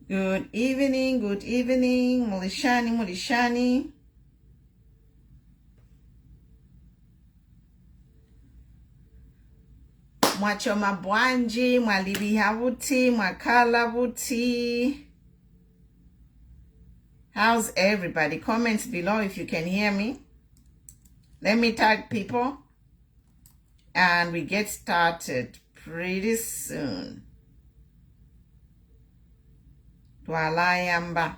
Good evening, Mulishani. Mwachoma bwanji, mwalibiha buti, mwakala buti. How's everybody? Comments below if you can hear me. Let me tag people. And we get started pretty soon. Twalayamba.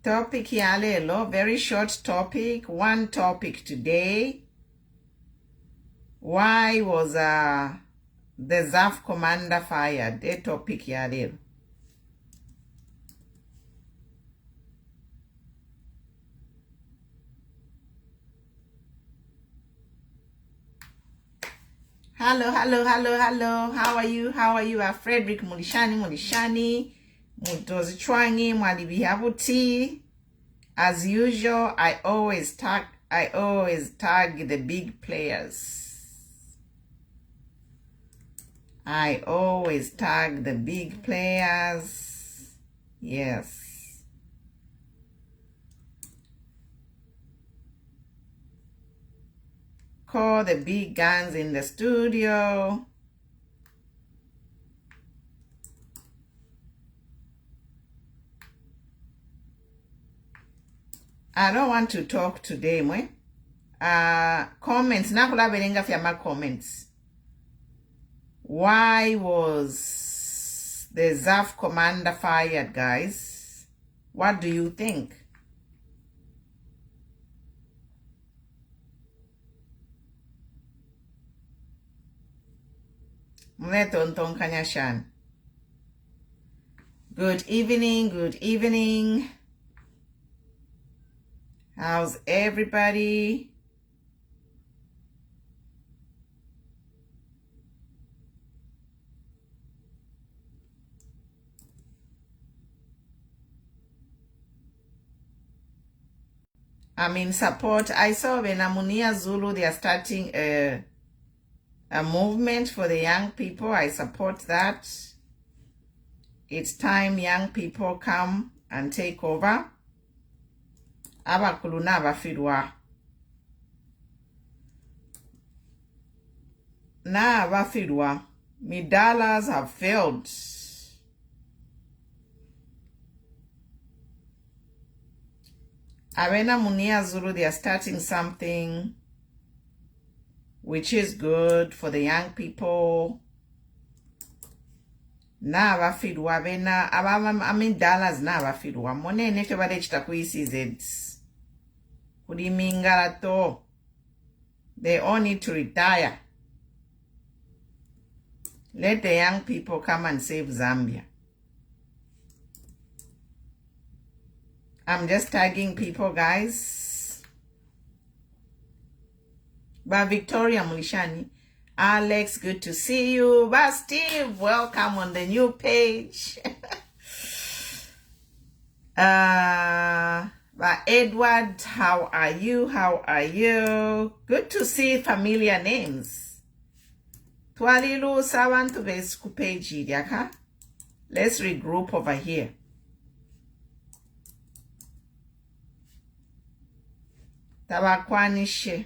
Topic yalelo, very short topic, one topic today. Why was the ZAF commander fired? The topic yalelo. Hello. How are you? Frederick Mulishani. Mutozi Chwangi, Mwalibihabuti. As usual, I always tag the big players. I always tag the big players. Yes. Call the big guns in the studio. I don't want to talk today, mwe. Comments, nakula belenga fyama comments. Why was the ZAF commander fired, guys? What do you think? Mletonton Kanyashan. Good evening. How's everybody? I'm in support. I saw Benamunia Zulu, they are starting a movement for the young people. I support that. It's time young people come and take over. Abakuluna abafirwa. Na abafirwa. Me dollars have failed. Arena Munia Zulu, they are starting something which is good for the young people. Na abafirwa bena dollars na abafirwa. Mone nefe bade chitakuisi zeds. Kudimingarato. They all need to retire. Let the young people come and save Zambia. I'm just tagging people, guys. Ba Victoria Mulishani. Alex, good to see you. Ba Steve, welcome on the new page. But Edward, how are you? Good to see familiar names. Twalilu sabantu besikupeji diaka. Let's regroup over here. Tabakwanishe.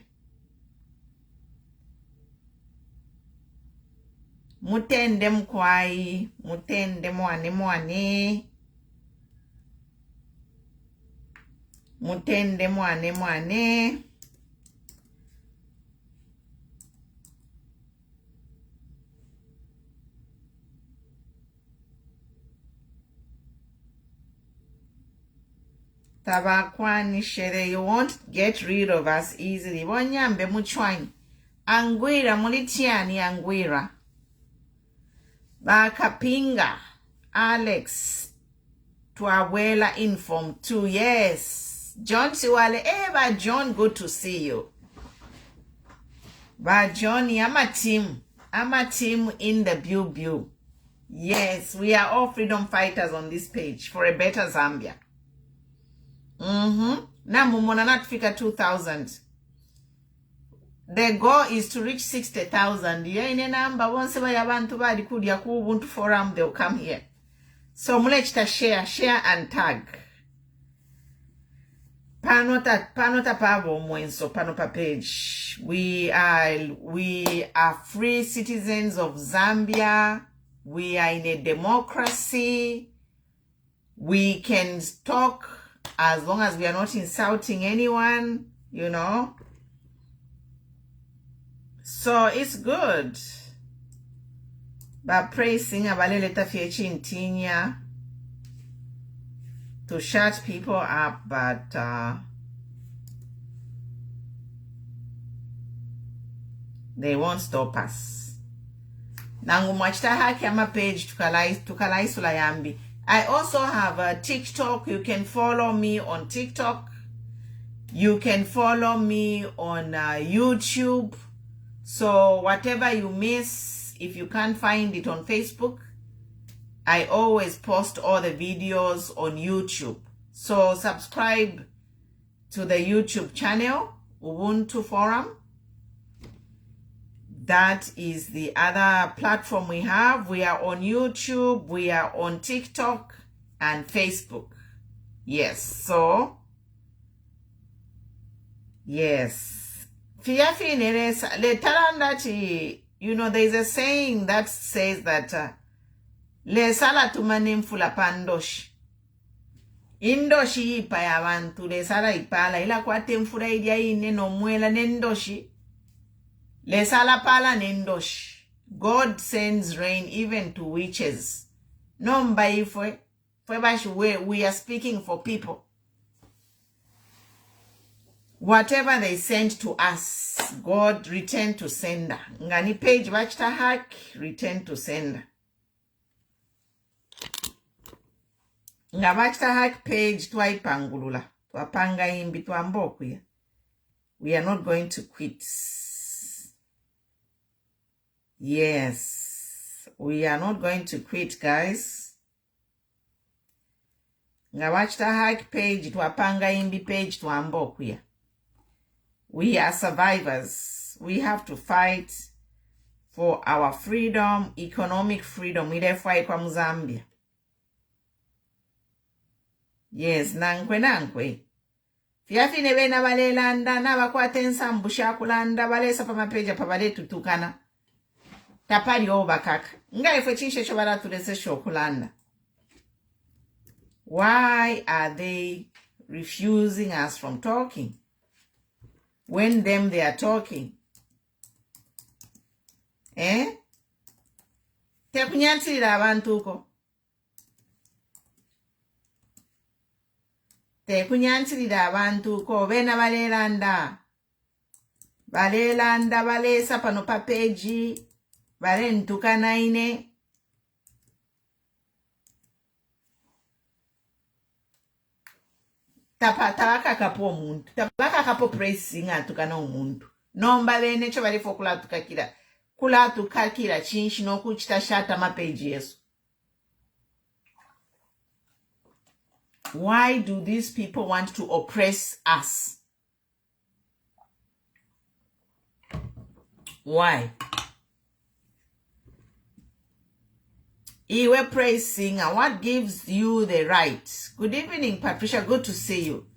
Mutende mkwai. Mutende mwane. Mutende mwane. Tabakwanishere, you won't get rid of us easily. Wanyambe muchwani. Angwira mulitiani angwira. Bakapinga. Alex. Twawela inform too. Yes. John Siwale. Ba John, good to see you. Ba Johnny, I'm a team in the Bew. Yes, we are all freedom fighters on this page for a better Zambia. Namumona not figure 2,000. The goal is to reach 60,000. Yeah, in a number, once a abantu badi kudia ku Ubuntu forum, they'll come here. So mulechita share and tag. Panota pavo mwenso panopa page. We are free citizens of Zambia. We are in a democracy. We can talk as long as we are not insulting anyone, you know. So it's good. But praising abalele tafiechi intinya to shut people up, but they won't stop us. Nangu mwachita haki ama page tukalaisula yambi. I also have a TikTok. You can follow me on TikTok. You can follow me on YouTube. So whatever you miss, if you can't find it on Facebook, I always post all the videos on YouTube. So subscribe to the YouTube channel, Ubuntu Forum. That is the other platform we have. We are on YouTube, we are on TikTok and Facebook. Yes, so, yes. You know, there's a saying that says that le sala tumanim fula pandoshi. Indoshi ipa ya bantu le sala ipala ila kwa temfura idia ine no muela nendoshi. Le sala pala nendoshi. God sends rain even to witches. No mbaifwe. We are speaking for people. Whatever they send to us, God return to sender. Ngani page bachita hack, return to sender. Nga bachita hack page twaipangulula. Twapanga imbi twamboku ya. We are not going to quit. Yes. We are not going to quit, guys. Nga bachita hack page twapanga imbi page twamboku ya. We are survivors. We have to fight for our freedom, economic freedom. We fight kwa Mzambia. Yes, nankwe. Fiafi nebe na bale landa, na bakwate nsambu shakulanda, bale sapa mapeja pa bale tutukana. Tapari oba kaka. Nga ifwe chinshe chobara tulese shokulanda. Why are they refusing us from talking? When they are talking. Tekunyansirira abantu ko. Tekunyansirira abantu ko. Bena balelanda. Balelanda balesa pano pa page. Bale ntukana ine. Tabaka kapo umuntu. Tabaka kapo pressing atukana umuntu. Nomba bene cho bali fokula tukakira. Kula tukakira chinshi no kuchita shata ma page yesu. Why do these people want to oppress us? Why? Iwe praise singer, what gives you the right? Good evening, Patricia. Good to see you.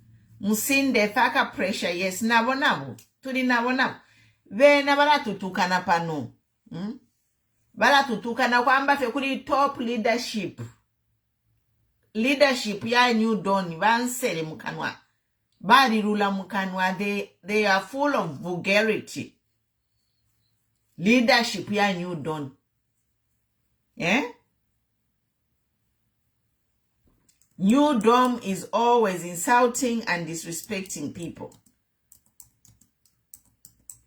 Musinde thaka pressure. Yes, nabo. Tuli nabo. Vena bala tutukana pano. Bala tutukana kwamba fekuli top leadership. Leadership ya New Dawn. Vansele mukanwa. Bali rula mukanwa. They are full of vulgarity. Leadership ya New Dawn. New Dome is always insulting and disrespecting people.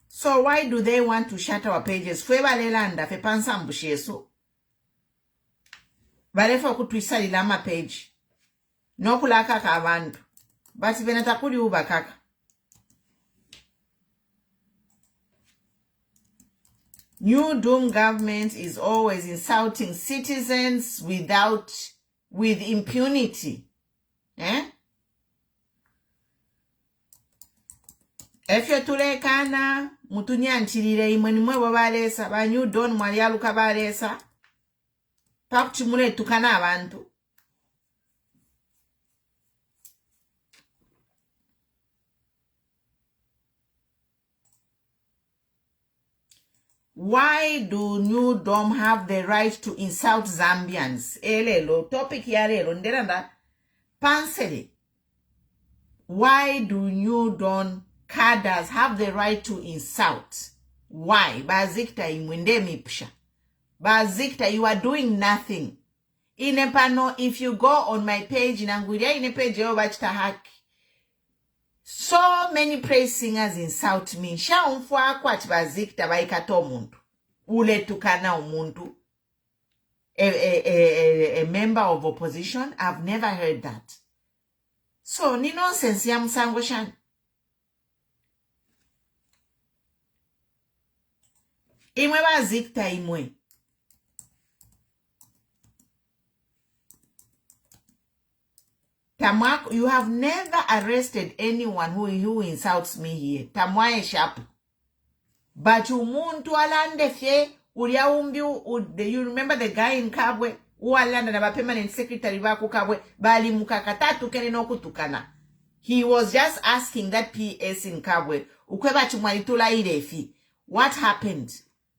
So why do they want to shut our pages? Fwe balelanda fe pansambushi yesu. Balefa kutwisalila ama page. Nokulaka ka abantu. Bati venatakuli uba kaka. New Doom government is always insulting citizens with impunity. Efyo tulekana mutunyantirire imwe nimwe balesa ba New Dawn mwali aluka balesa pakuchimule tukana abantu. Why do New Dom have the right to insult Zambians? Elelo topic ya lelo nderanda pansele. Why do New Dawn cadres have the right to insult? Why? Bazikta imwende mipsha. Bazikta, you are doing nothing. Inepano, if you go on my page, nangulia inepeje obachta haki. So many praise singers insult me. Sha umfwa kwati bazikta baikato muntu. Ule tukana umuntu. A member of opposition. I've never heard that. So, ni nonsense ya msango shan. Imwe bazikta imwe. Tamwa, you have never arrested anyone who insults me here. Tamwa sharp. But umuntu alande fye ulia umbi you remember the guy in Kabwe who alanda na permanent secretary baku Kabwe bali mukakatatu kene no kutukana. He was just asking that PS in Kabwe ukweba chumalitula ilefi. What happened?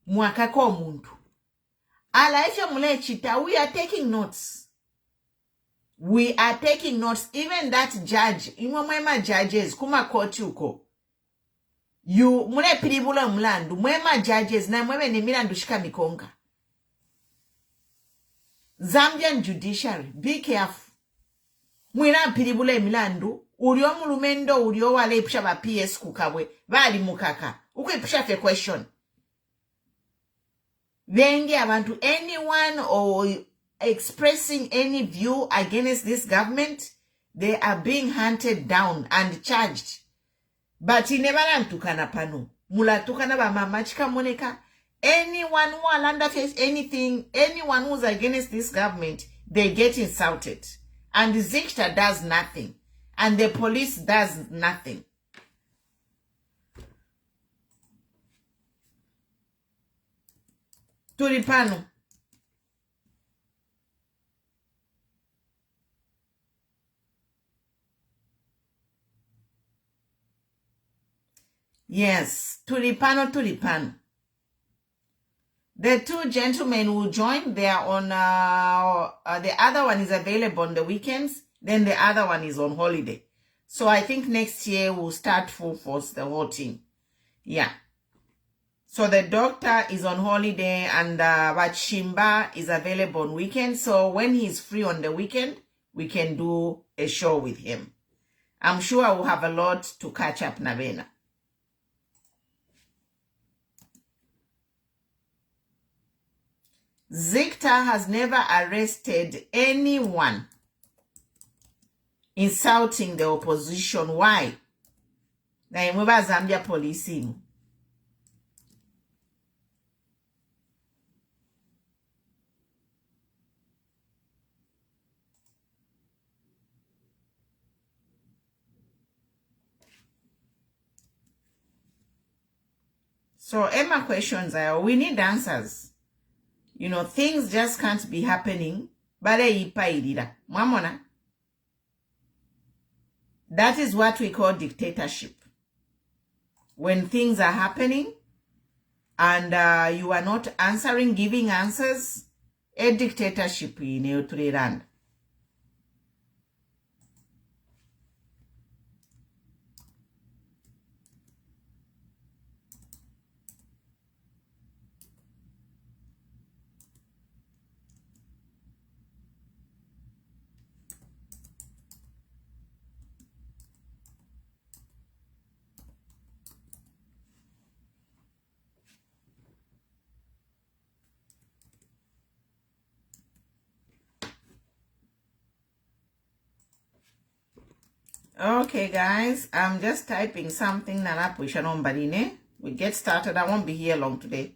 Mwakako umuntu. Ala ifyo mule chita, we are taking notes. We are taking notes. Even that judge, imwema judges, kuma court yuko. You, mune pilibula mlandu, mwema judges, na mweme ni milandu shika mikonga. Zambian judiciary, be careful. Mwena pilibula milandu, ulio mulumendo, ulio wale ipsha ba PS kukabwe, bali mukaka. Uko ipsha fe question. Vengi abantu, anyone or expressing any view against this government, they are being hunted down and charged. But he never tukana pano. Mula tukana ba mama chika moneka. Anyone who alanda face anything, anyone who's against this government, they get insulted. And the Zikta does nothing. And the police does nothing. Tulipano. Yes, tulipano. The two gentlemen will join. They are on, the other one is available on the weekends. Then the other one is on holiday. So I think next year we'll start full force, the whole team. Yeah. So the doctor is on holiday and Shimba is available on weekends. So when he's free on the weekend, we can do a show with him. I'm sure I will have a lot to catch up, Navena. Zikta has never arrested anyone insulting the opposition. Why? Na imweba Zambia police. So Emma questions are, we need answers. You know, things just can't be happening. That is what we call dictatorship. When things are happening and you are not answering, giving answers, a dictatorship in a land. Okay, guys, I'm just typing something. We get started. I won't be here long today.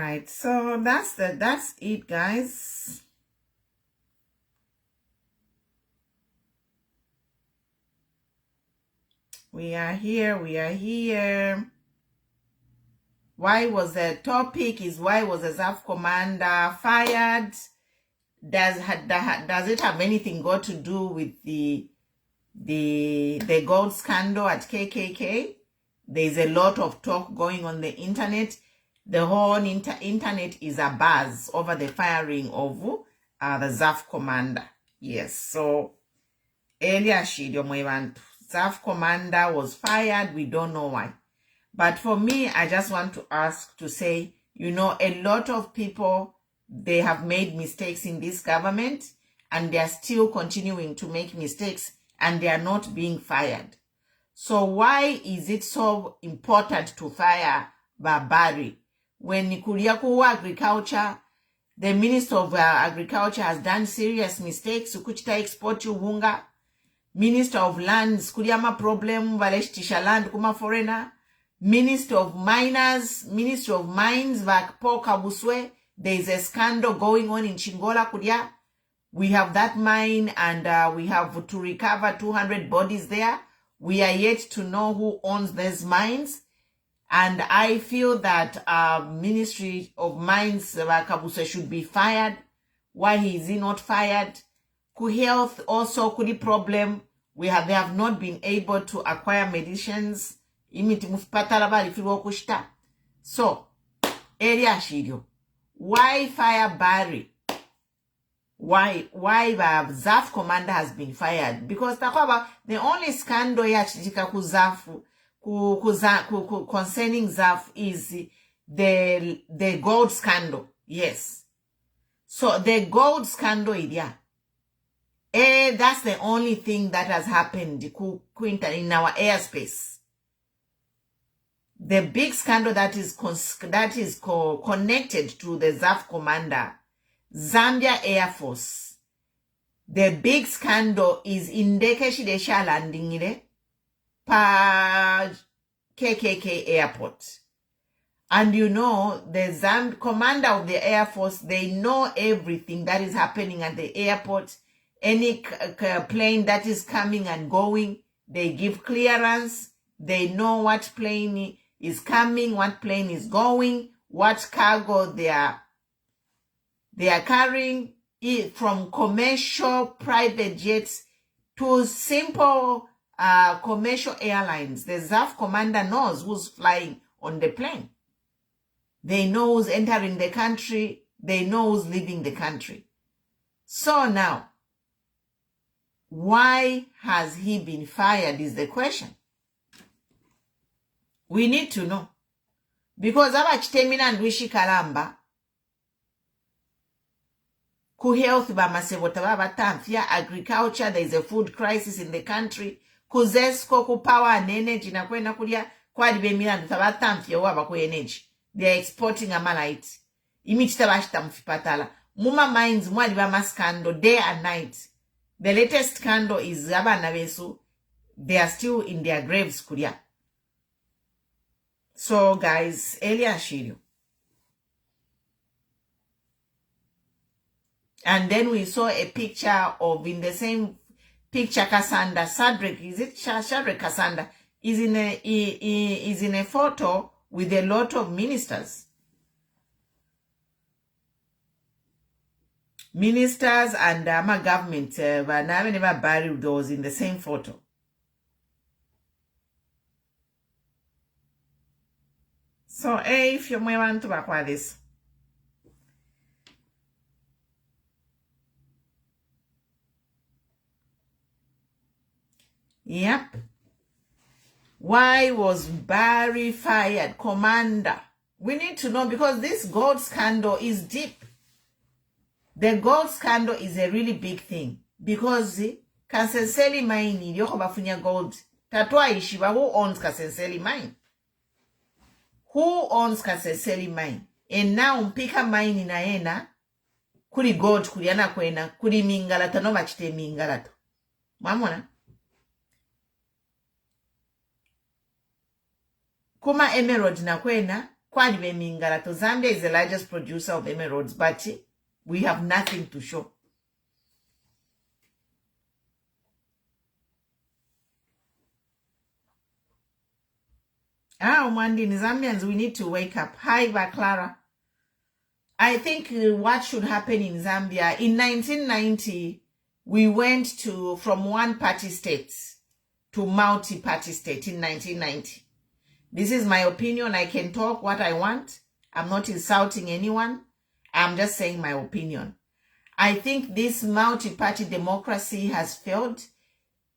right, so that's it, guys. We are here. Why was the topic is why was the ZAF commander fired? Does it have anything got to do with the gold scandal at KKK? There's a lot of talk going on the internet. The whole internet is abuzz over the firing of the ZAF commander. Yes, so earlier ZAF commander was fired. We don't know why. But for me, I just want to ask to say, you know, a lot of people, they have made mistakes in this government and they are still continuing to make mistakes and they are not being fired. So why is it so important to fire Babari? When Nikuriaku agriculture, the Minister of Agriculture has done serious mistakes, ukuchita export ubunga. Minister of Lands, kuriama problem, valeshtisha land kuma foreigner. Minister of Miners, Minister of Mines, Vakpo Kabuswe. There is a scandal going on in Chingola, Kuria. We have that mine and we have to recover 200 bodies there. We are yet to know who owns these mines. And I feel that Ministry of Mines, Kabuswe, should be fired. Why is he not fired? Health also could be problem. They have not been able to acquire medicines. So, area shirio. Why fire Barry? Why the ZAF commander has been fired? Because the only scandal yachijika concerning ZAF is the gold scandal. Yes. So the gold scandal idea. That's the only thing that has happened in our airspace. The big scandal that is connected to the ZAF commander, Zambia Air Force. The big scandal is in Dekeshidesha landing pa KKK airport. And you know, the commander of the Air Force, they know everything that is happening at the airport. Any plane that is coming and going, they give clearance. They know what plane is coming, what plane is going, what cargo they are carrying, from commercial private jets to simple commercial airlines. The ZAF commander knows who's flying on the plane. They know who's entering the country. They know who's leaving the country. So now, why has he been fired is the question. We need to know. Because abachitemina ndwishi kalamba ku health ba masebota baba tamfia agriculture, there is a food crisis in the country. Ku ZESCO ku power and energy na kwenda kulia kwadi bemina tabatamfia waba ku energy. They are exporting amalite. Imichita bashita mfipatala. Muma mines mwali ba scandal day and night. The latest scandal is abana besu. They are still in their graves kulia. So guys, Elia Shirio. And then we saw a picture of, in the same picture, Cassandra Shadrach, is it Shadrach Cassandra, is in a photo with a lot of ministers. Ministers and my government, but I never buried those in the same photo. So, if you want to back this. Yep. Why was Barry fired? Commander. We need to know, because this gold scandal is deep. The gold scandal is a really big thing. Because Kasenseli mine, yoko bafunya gold. Tatwa ishiba, who owns Kasenseli mine? Who owns Kasenseli mine? And now mpika mine inaena kuri gold kuriana kwena kuri mingalata no machite mingalata. Mamona? Kuma emerald na kwena Zambia is the largest producer of emeralds, but we have nothing to show. Mwandini, Zambians, we need to wake up. Hi, Clara. I think what should happen in Zambia, in 1990, we went from one-party states to multi-party state in 1990. This is my opinion. I can talk what I want. I'm not insulting anyone. I'm just saying my opinion. I think this multi-party democracy has failed.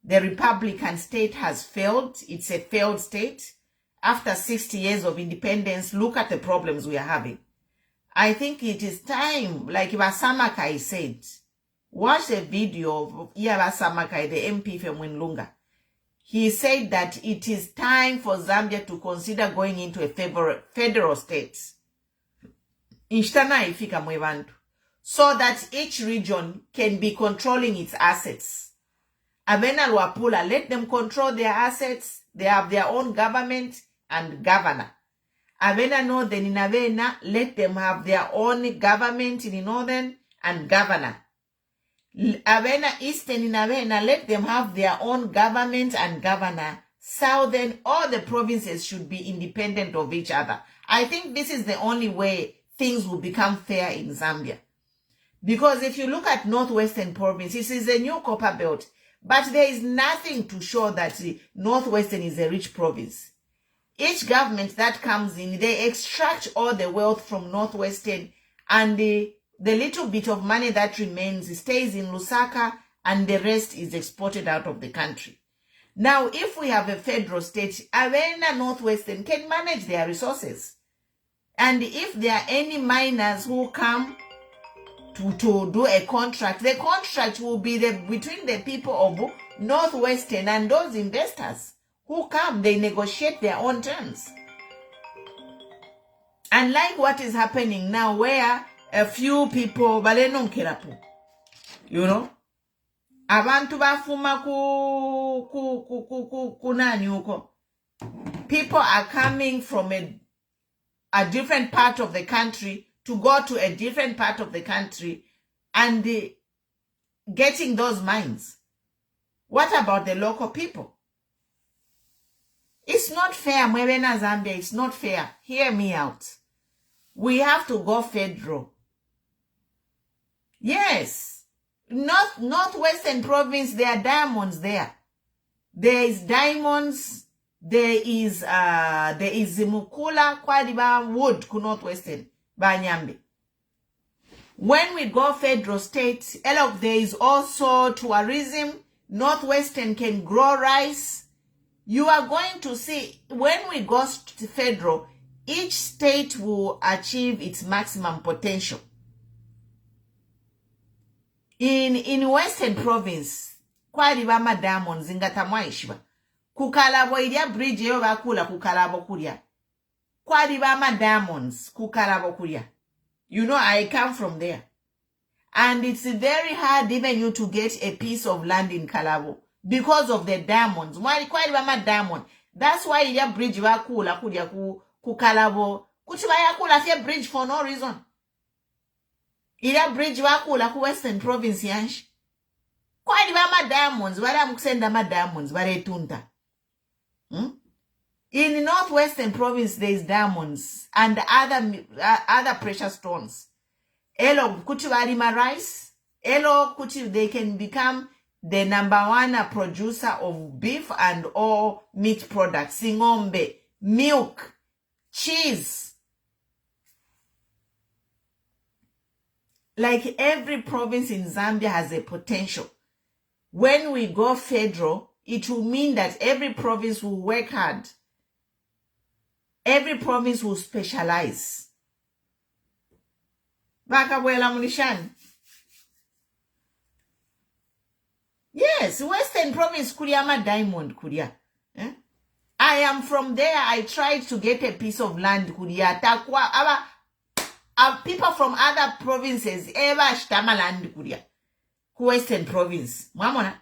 The Republican state has failed. It's a failed state. After 60 years of independence, look at the problems we are having. I think it is time, like Samakai said, watch a video of Samakai, the MP from Winlunga. He said that it is time for Zambia to consider going into a federal state. So that each region can be controlling its assets. Abena Luapula, let them control their assets. They have their own government and governor. Avena Northern in Avena, let them have their own government in the Northern and governor. Avena Eastern in Avena, let them have their own government and governor. Southern, all the provinces should be independent of each other. I think this is the only way things will become fair in Zambia. Because if you look at Northwestern province, this is a new copper belt, but there is nothing to show that Northwestern is a rich province. Each government that comes in, they extract all the wealth from Northwestern, and the little bit of money that remains stays in Lusaka, and the rest is exported out of the country. Now, if we have a federal state, Avena Northwestern can manage their resources. And if there are any miners who come to do a contract, the contract will be between the people of Northwestern and those investors who come, they negotiate their own terms. Unlike what is happening now, where a few people, you know, abantu bafuma kunanyuko. People are coming from a different part of the country to go to a different part of the country and getting those mines. What about the local people? It's not fair, Mwebena Zambia. It's not fair. Hear me out. We have to go federal. Yes. Northwestern province, there are diamonds there. There is diamonds. There is Mukula, Kwadiba, wood, Northwestern, Banyambi. When we go federal state, there is also tourism. Northwestern can grow rice. You are going to see, when we go to federal, each state will achieve its maximum potential. In Western province, Kwalibama diamonds, Ngatamwaishwa, Kukalabo ilia bridge yo bakula kukalabo kulia. Kwalibama diamonds, Kukalabo kulia. You know, I come from there. And it's very hard even you to get a piece of land in Kalabo. Because of the diamonds. Why Kwalibama diamond? That's why ilia bridge bakula kulia kukalabo. Kuchibaya kula fie bridge for no reason. Ilia bridge bakula ku Western province yanshi. Kwalibama diamonds, wala mkusenda ma diamonds, wale tunta. In Northwestern province, there is diamonds and other precious stones. Elo kuchiwarima rice. Elo they can become the #1 producer of beef and all meat products. Singombe, milk, cheese. Like every province in Zambia has a potential. When we go federal, it will mean that every province will work hard. Every province will specialize. Bakabwela Munishan. Yes, Western province Kuriama diamond Kuria. I am from there. I tried to get a piece of land Kuria. Takwa people from other provinces ever shtama land Kuria. Western province. Mamona.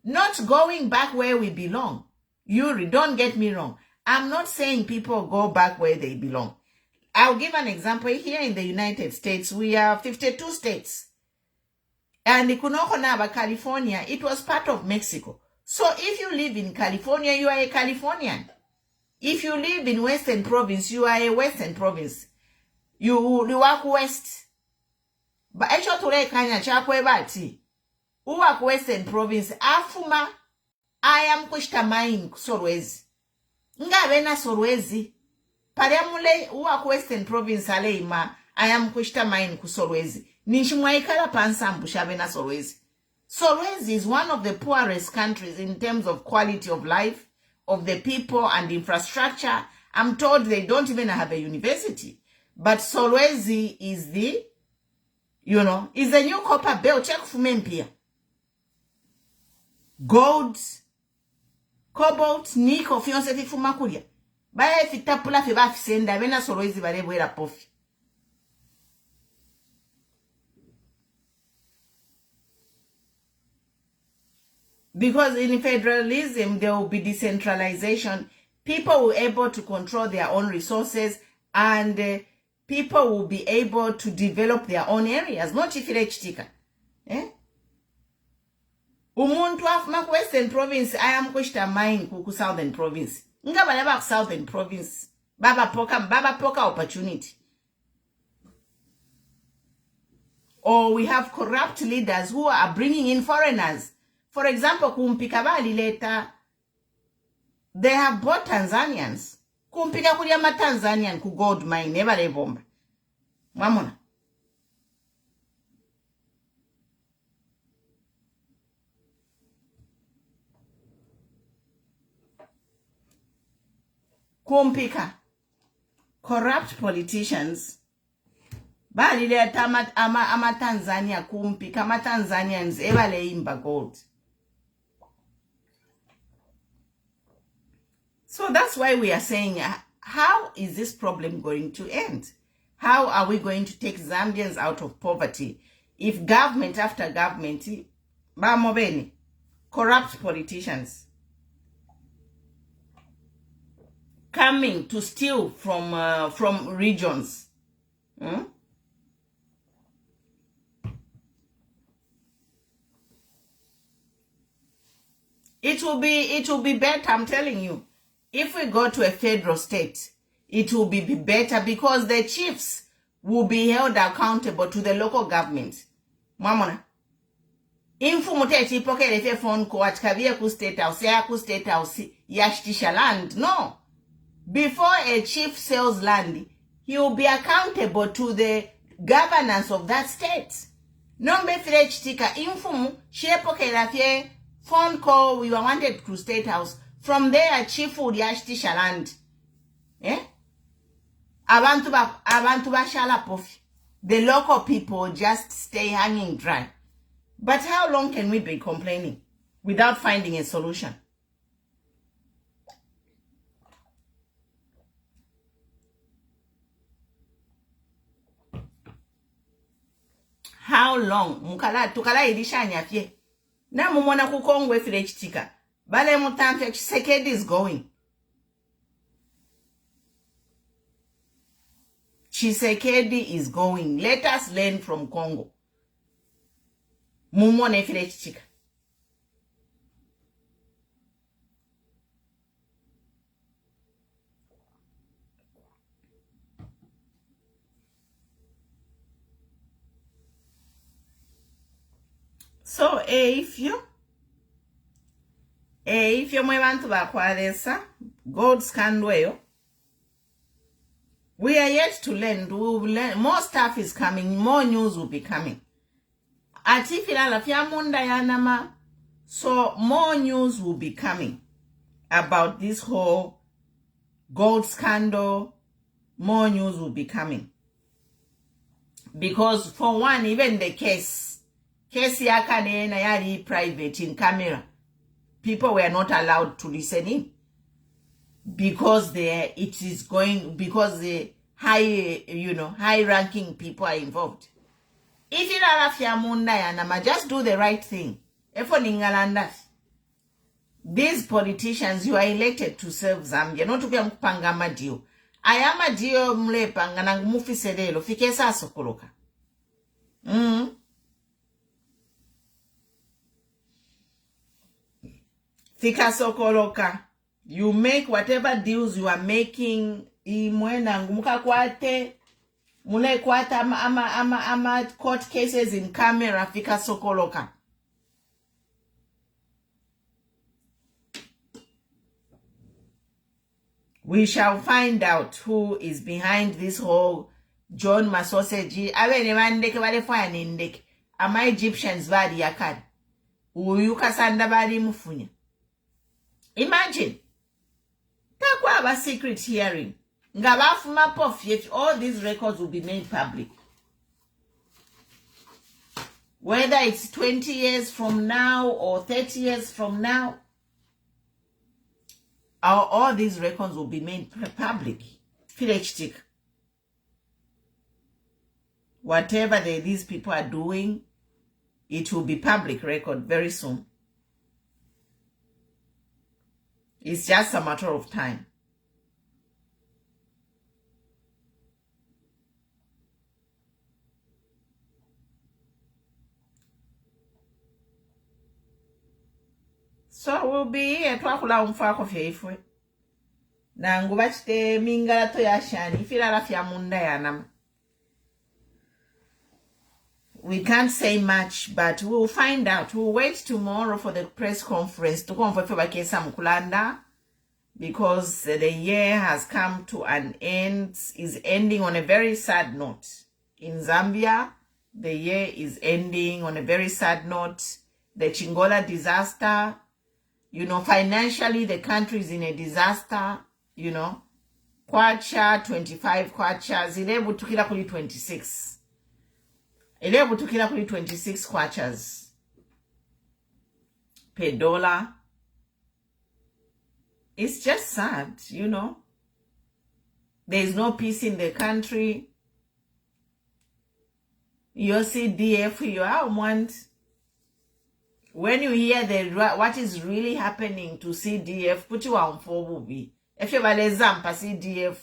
Not going back where we belong. Yuri, don't get me wrong. I'm not saying people go back where they belong. I'll give an example. Here in the United States, we have 52 states. And Kunokonaba, California, it was part of Mexico. So if you live in California, you are a Californian. If you live in Western Province, you are a Western Province. You work West. But actually, Kanya Chakwebati, who work Western Province, Afuma, I am Kushta Sorwezi. Ngabena Sorwezi. Pariamule, who work Western Province, Aleima, I am Kushta Kusorwezi. Nishimwaikala Pansambu Shabena Sorwezi. Sorwezi is one of the poorest countries in terms of quality of life, of the people and infrastructure. I'm told they don't even have a university. But Sorwezi is the, is the new copper belt. Check for me. Gold, cobalt, nickel, fiance fumakuria. Baya fitapula fiba fisenda, vena Sorwezi barewera pofi. Because in federalism, there will be decentralization. People will be able to control their own resources and people will be able to develop their own areas. Not if you're Umuntu afuma Western Province, I am kushta mine kuku Southern Province. Nga balaba Southern Province. Baba poka opportunity. Or we have corrupt leaders who are bringing in foreigners. For example, kumpikabali later, they have bought Tanzanians. Kumpika kuliyama Tanzanian ku gold mine, never a bomb. Mamona. Kumpika. Corrupt politicians. Bali later ama Tanzania kumpika, ama Tanzanians ever lay imba gold. So that's why we are saying, how is this problem going to end? How are we going to take Zambians out of poverty if government after government, corrupt politicians coming to steal from regions? It will be better, I'm telling you. If we go to a federal state, it will be better because the chiefs will be held accountable to the local government. Mamona. Infu muteti poke lefe phone ko atkavia ku state house, ya ku state house, yashtisha land. No. Before a chief sells land, he will be accountable to the governance of that state. Nombe frechtika infu shepoke lefe phone call we wanted to state house. From there, chief would yashtisha land. Abantu bashala pofi. The local people just stay hanging dry. But how long can we be complaining without finding a solution? How long? Tukala idishanya fye. Na mumona kukongwe filechitika. Bale mutamfe Chisekedi is going. Chisekedi is going. Let us learn from Congo. Mumone filechitika. So, if you mwe bantu bakwalesa, God's candle, we are yet to learn. We will learn. More stuff is coming. More news will be coming. Atifila fya munda yanama. So more news will be coming about this whole gold scandal. More news will be coming. Because for one, even the case yakane na yari private in camera. People were not allowed to listen in because the high-ranking people are involved. If you are just do the right thing. These politicians, you are elected to serve Zambia, not to be kupanga amadio. Ayamadio mlepanga nangu mufiselelo fikesa sokoloka. Fika sokoloka. You make whatever deals you are making. Imwe nangu mukakwate. Mule kwata ama court cases in camera fika sokoloka. We shall find out who is behind this whole John Masoseji. Awe ne mandeke wale faya nindeke. Ama Egyptians badi yakari. Uyuka sanda badi mufunya. Imagine. Takwa aba secret hearing. Ngabafu mapof yet all these records will be made public. Whether it's 20 years from now or 30 years from now, all these records will be made public. PhD. Whatever these people are doing, it will be public record very soon. It's just a matter of time. So we'll be here twakula umfako fyefwe. Nangu bachite mingala to yashani ifira rafya munda yanama. We can't say much, but we'll find out. We'll wait tomorrow for the press conference to come for Bakesa Mukulanda, because the year has come to an end, is ending on a very sad note. In Zambia, the year is ending on a very sad note. The Chingola disaster, you know, financially the country is in a disaster, you know. Kwacha, 25 kwacha, zilebu tukila kuli 26. Ilebu tukila kuli 26 kwachas per dollar. It's just sad, you know. There is no peace in the country. You see DF, you want. When you hear what is really happening to CDF, put you on for movie. If you have a zampa CDF,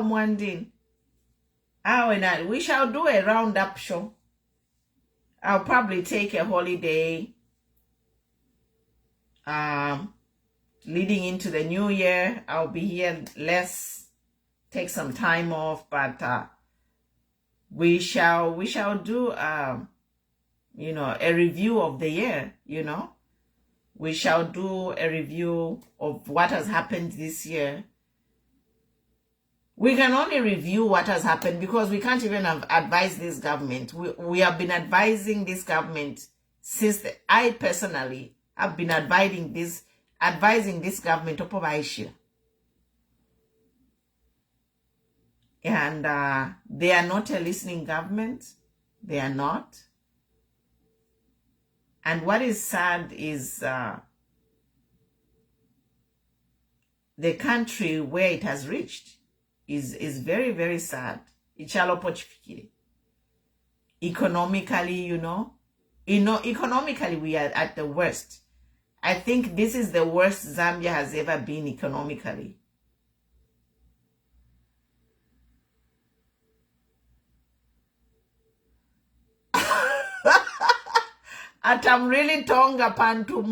wondering. We shall do a roundup show. I'll probably take a holiday leading into the new year. I'll be here less, take some time off, but we shall do you know, a review of the year, you know. We shall do a review of what has happened this year. We can only review what has happened because we can't even advise this government. We have been advising this government since I personally have been advising this government of Aisha. And they are not a listening government. They are not. And what is sad is the country where it has reached is very, very sad. Economically, you know, economically we are at the worst. I think this is the worst Zambia has ever been economically. Atam really tonga pantu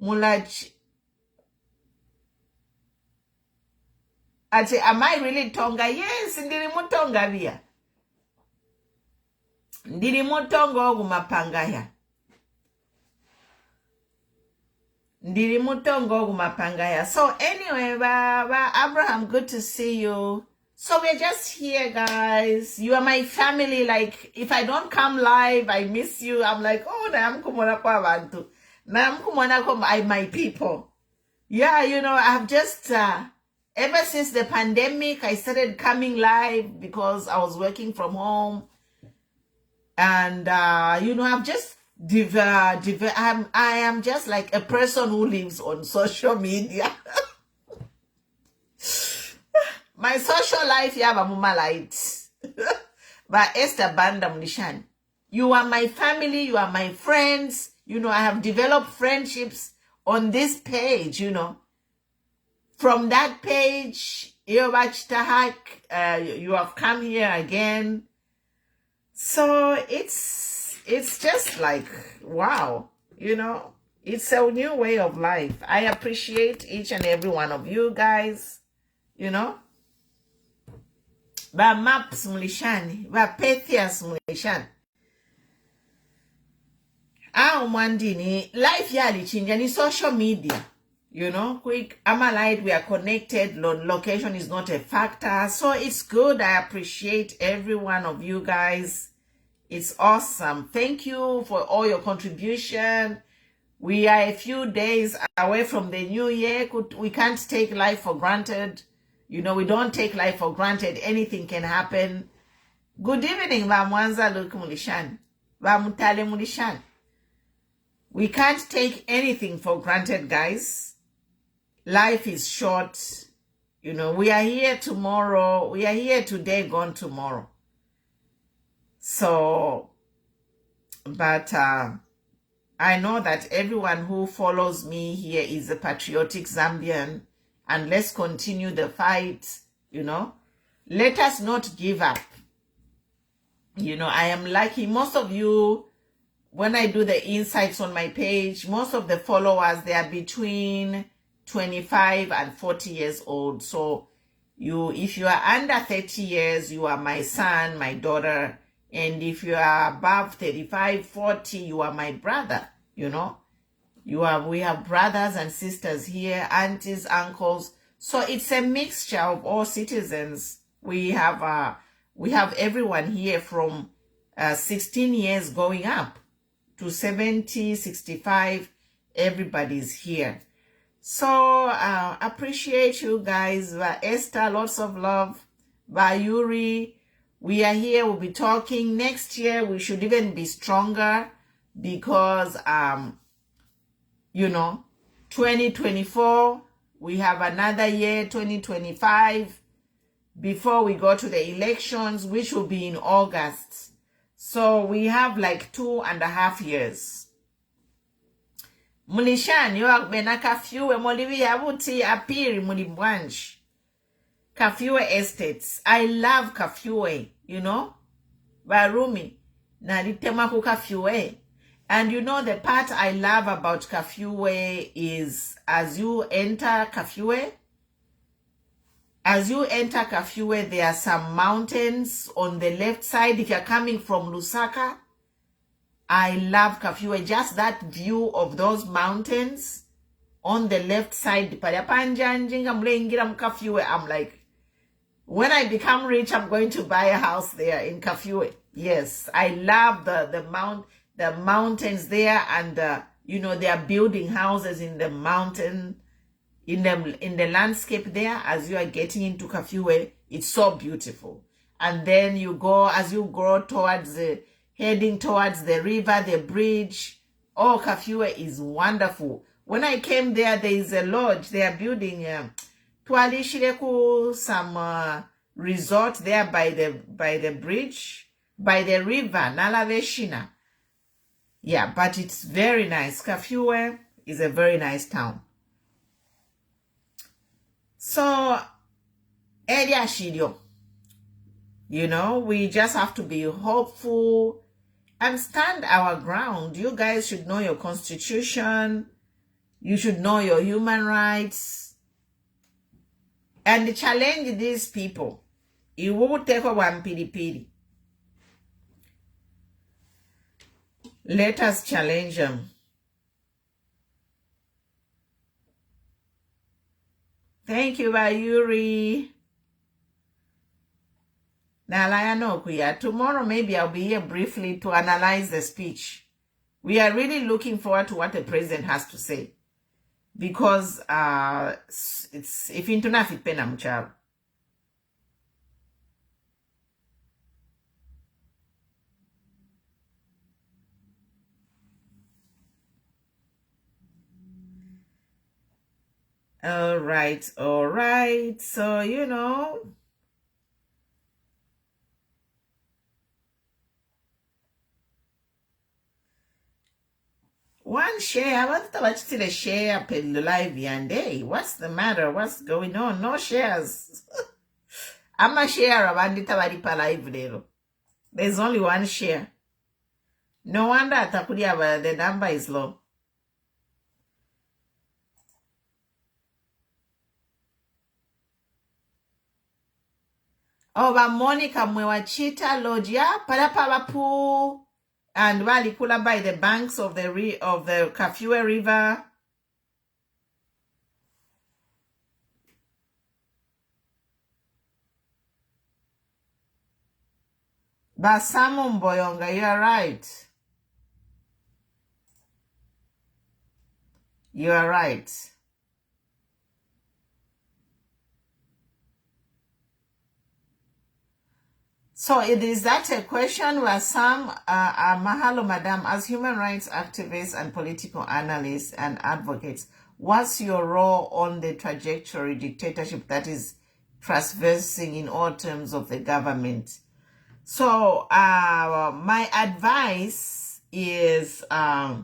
mulach. Ati, am I really tonga? Yes, ndiri mutonga via. Ndiri mutonga ogumapanga ya. Ndiri mutonga ogumapanga ya. So anyway, Baba Abraham, good to see you. So we're just here, guys. You are my family. Like, if I don't come live, I miss you. I'm like, oh, naamkumona kwa abantu. Naamkumona kwa my people. Yeah, you know, I've just... ever since the pandemic, I started coming live because I was working from home. And, you know, I've just, I am just like a person who lives on social media. My social life, yeah, I'm light. But Esther Banda Mnishan. You are my family. You are my friends. You know, I have developed friendships on this page, you know. From that page, you have come here again. So it's just like, wow, you know, it's a new way of life. I appreciate each and every one of you guys, you know. Ba maps mulishani, ba pethias mulishani. Mwandini, life yali chinja ni social media. You know, quick, Amalite, we are connected. Location is not a factor. So it's good. I appreciate every one of you guys. It's awesome. Thank you for all your contribution. We are a few days away from the new year. We can't take life for granted. You know, we don't take life for granted. Anything can happen. Good evening, Mwanza Luke Mulishan. Mutale Mulishan. We can't take anything for granted, guys. Life is short. You know, we are here tomorrow. We are here today, gone tomorrow. So, but I know that everyone who follows me here is a patriotic Zambian. And let's continue the fight, you know. Let us not give up. You know, I am lucky. Most of you, when I do the insights on my page, most of the followers, they are between 25 and 40 years old. So if you are under 30 years, you are my son, my daughter. And if you are above 35, 40, you are my brother, you know. We have brothers and sisters here, aunties, uncles. So it's a mixture of all citizens. We have everyone here from 16 years going up to 70, 65. Everybody's here. So appreciate you guys. Esther, lots of love. Yuri, we are here. We'll be talking next year. We should even be stronger because you know, 2024, we have another year, 2025, before we go to the elections, which will be in August. So we have like 2.5 years. Mulishan, you are bena kafiwe molivi yabuti apiri mulibwanji. Kafiwe estates. I love kafiwe, you know. Barumi. Na litema ku kafiwe. And you know, the part I love about Kafiwe is as you enter Kafiwe, there are some mountains on the left side. If you're coming from Lusaka, I love Kafiwe. Just that view of those mountains on the left side. I'm like, when I become rich, I'm going to buy a house there in Kafiwe. Yes, I love the mountains there, and you know, they are building houses in the mountain, in the landscape there. As you are getting into Kafiwe, it's so beautiful. And then you go, as you go heading towards the river, the bridge. Oh, Kafiwe is wonderful. When I came there is a lodge they are building. Twalishireku, some resort there by the bridge, by the river, Nalaveshina. Yeah, but it's very nice. Kafiwe is a very nice town. So, Elia Shidio, you know, we just have to be hopeful and stand our ground. You guys should know your constitution. You should know your human rights. And challenge these people. It will take a one piri. Let us challenge them. Thank you, Yuri. Tomorrow maybe I'll be here briefly to analyze the speech. We are really looking forward to what the president has to say. Because it's if into nafit penamchar. All right. So, you know, One share. What's the share per live yande? What's the matter? What's going on? No shares. I'm a share of Andita Varipa live there. There's only one share. No wonder Takudia, the number is low. Over Monica Mwewachita Lodja, Palapapu, and Walikula by the banks of the Kafue River. Basamu Mboyonga, you are right. You are right. So is that a question where some, Mahalo Madam, as human rights activists and political analysts and advocates, what's your role on the trajectory dictatorship that is traversing in all terms of the government? So my advice is, I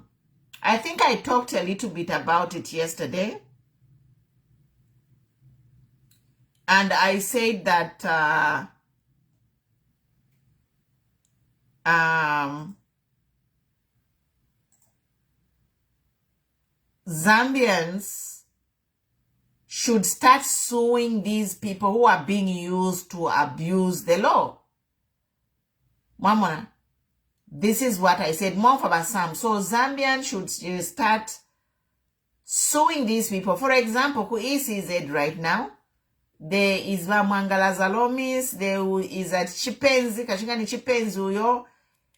think I talked a little bit about it yesterday. And I said that Zambians should start suing these people who are being used to abuse the law. Mama, this is what I said, more for Basam. So Zambians should start suing these people. For example, who is ECZ right now? There is Mangala Zalomis, there is at Chipenzi, Kashingani Chipenzi Uyo,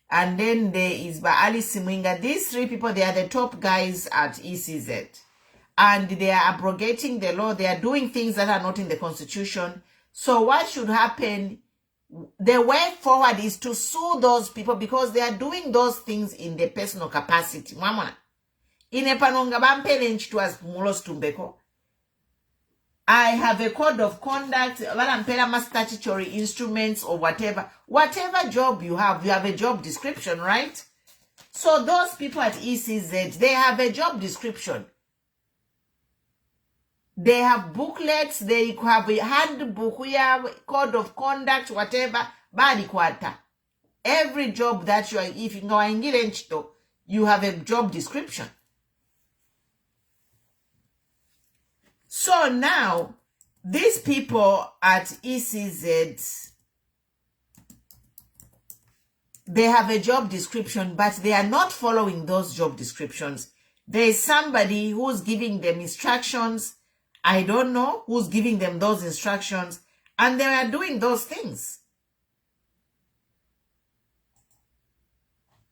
and then there is Ali Simwinga. These three people, they are the top guys at ECZ. And they are abrogating the law. They are doing things that are not in the constitution. So what should happen? The way forward is to sue those people because they are doing those things in their personal capacity. Mama, inepanonga bampelench to as mulos tumbeko. I have a code of conduct, statutory instruments or whatever. Whatever job you have a job description, right? So those people at ECZ, they have a job description. They have booklets, they have a handbook, we have code of conduct, whatever, badi kwata. Every job that you are, if you are you have a job description. So now, these people at ECZ, they have a job description, but they are not following those job descriptions. There is somebody who's giving them instructions. I don't know who's giving them those instructions, and they are doing those things.